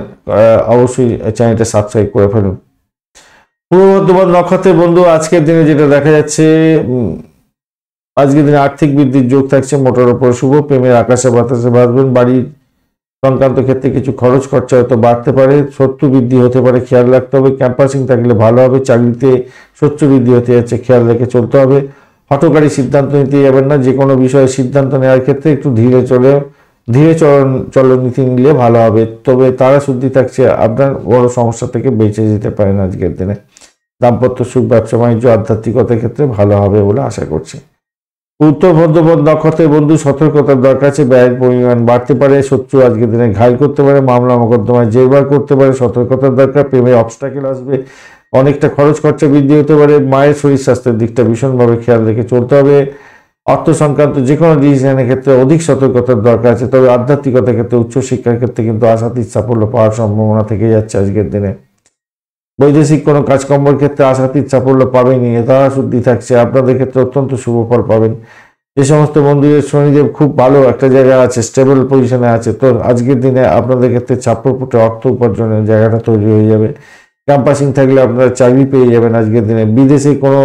অবশ্যই চ্যানেলটা সাবস্ক্রাইব করে ফেলুন। পূর্ব বর্ধমান নক্ষত্রের বন্ধু আজকের দিনে যেটা দেখা যাচ্ছে, আজকের দিনে আর্থিক বৃদ্ধির যোগ থাকছে, মোটর ওপর শুভ। প্রেমের আকাশে বাতাসে বাঁধবেন। বাড়ির সংক্রান্ত ক্ষেত্রে কিছু খরচ খরচা হয়তো বাড়তে পারে, শত্রু বৃদ্ধি হতে পারে, খেয়াল রাখতে হবে। ক্যাম্পাসিং থাকলে ভালো হবে। চাকরিতে শত্রু বৃদ্ধি হতে যাচ্ছে, খেয়াল রেখে চলতে হবে। হঠকারী সিদ্ধান্ত নিতে যাবেন না। যে কোনো বিষয়ে সিদ্ধান্ত নেওয়ার ক্ষেত্রে একটু ধীরে চলনীতি নিলে ভালো হবে। তবে তারা শুদ্ধি থাকছে, আপনার বড় সমস্যা থেকে বেঁচে যেতে পারেন আজকের দিনে। দাম্পত্য সুখ, ব্যবসা বাণিজ্য, আধ্যাত্মিকতার ক্ষেত্রে ভালো হবে বলে আশা করছি। উত্তর ভদ্রপদ নক্ষত্রের বন্ধু সতর্কতার দরকার আছে। ব্যয়ের পরিমাণ বাড়তে পারে, শত্রু আজকের দিনে ঘায়ল করতে পারে, মামলা মোকদ্দমায় জেরবার করতে পারে, সতর্কতার দরকার। প্রেমে অবস্টাকেল আসবে, অনেকটা খরচ খরচা বৃদ্ধি হতে পারে। মায়ের শরীর স্বাস্থ্যের দিকটা ভীষণভাবে খেয়াল রেখে চলতে হবে। অর্থ সংক্রান্ত যে কোনো ডিসিশনের ক্ষেত্রে অধিক সতর্কতার দরকার আছে। তবে আধ্যাত্মিকতার ক্ষেত্রে, উচ্চশিক্ষার ক্ষেত্রে কিন্তু আশাতীত সাফল্য পাওয়ার সম্ভাবনা থেকে যাচ্ছে আজকের দিনে। বৈদেশিক কোনো কাজকর্মের ক্ষেত্রে আশাতীত সাফল্য পাবেনই, তারা শুদ্ধি থাকছে। আপনাদের ক্ষেত্রে অত্যন্ত শুভ ফল পাবেন। যে সমস্ত বন্ধুদের শনিদেব খুব ভালো একটা জায়গায় আছে, স্টেবল পজিশনে আছে, তো আজকের দিনে আপনাদের ক্ষেত্রে চাপড়পুটে অর্থ উপার্জনের জায়গাটা তৈরি হয়ে যাবে। ক্যাম্পাসিং থাকলে আপনারা চাকরি পেয়ে যাবেন আজকের দিনে। বিদেশে কোনো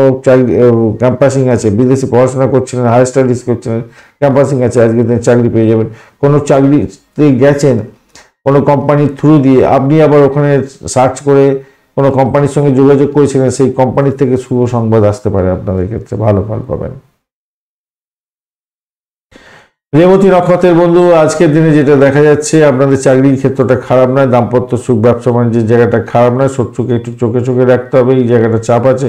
ক্যাম্পাসিং আছে, বিদেশে পড়াশোনা করছিলেন, হায়ার স্টাডিজ করছিলেন, ক্যাম্পাসিং আছে, আজকের দিনে চাকরি পেয়ে যাবেন। কোনো চাকরিতে গেছেন কোনো কোম্পানির থ্রু দিয়ে, আপনি আবার ওখানে সার্চ করে কোনো কোম্পানির সঙ্গে যোগাযোগ করেছিলেন, সেই কোম্পানির থেকে শুভ সংবাদ আসতে পারে, আপনাদের ক্ষেত্রে ভালো ফল পাবেন। রেবতী নক্ষত্রের বন্ধু আজকের দিনে যেটা দেখা যাচ্ছে, আপনাদের চাকরির ক্ষেত্রটা খারাপ নয়, দাম্পত্য সুখ, ব্যবসা বাণিজ্যের জায়গাটা খারাপ নয়। শত্রুকে একটু চোখে চোখে রাখতে হবে, এই জায়গাটা চাপ আছে।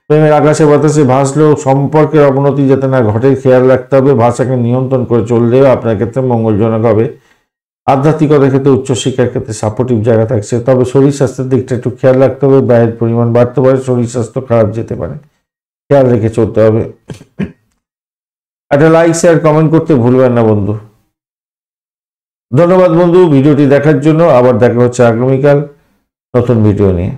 প্রেমের আকাশে বাতাসে ভাসলেও সম্পর্কের অবনতি যাতে না ঘটে খেয়াল রাখতে হবে। ভাষাকে নিয়ন্ত্রণ করে চললেও আপনার ক্ষেত্রে মঙ্গলজনক হবে। আধ্যাত্মিকতার ক্ষেত্রে, উচ্চশিক্ষার ক্ষেত্রে সাপোর্টিভ জায়গা থাকছে। তবে শরীর স্বাস্থ্যের দিকটা একটু খেয়াল রাখতে হবে। ব্যয়ের পরিমাণ বাড়তে পারে, শরীর স্বাস্থ্য খারাপ যেতে পারে, খেয়াল রেখে চলতে হবে। একটা লাইক শেয়ার কমেন্ট করতে ভুলবেন না বন্ধু। ধন্যবাদ বন্ধু ভিডিওটি দেখার জন্য। আবার দেখা হচ্ছে আগামীকাল নতুন ভিডিও নিয়ে।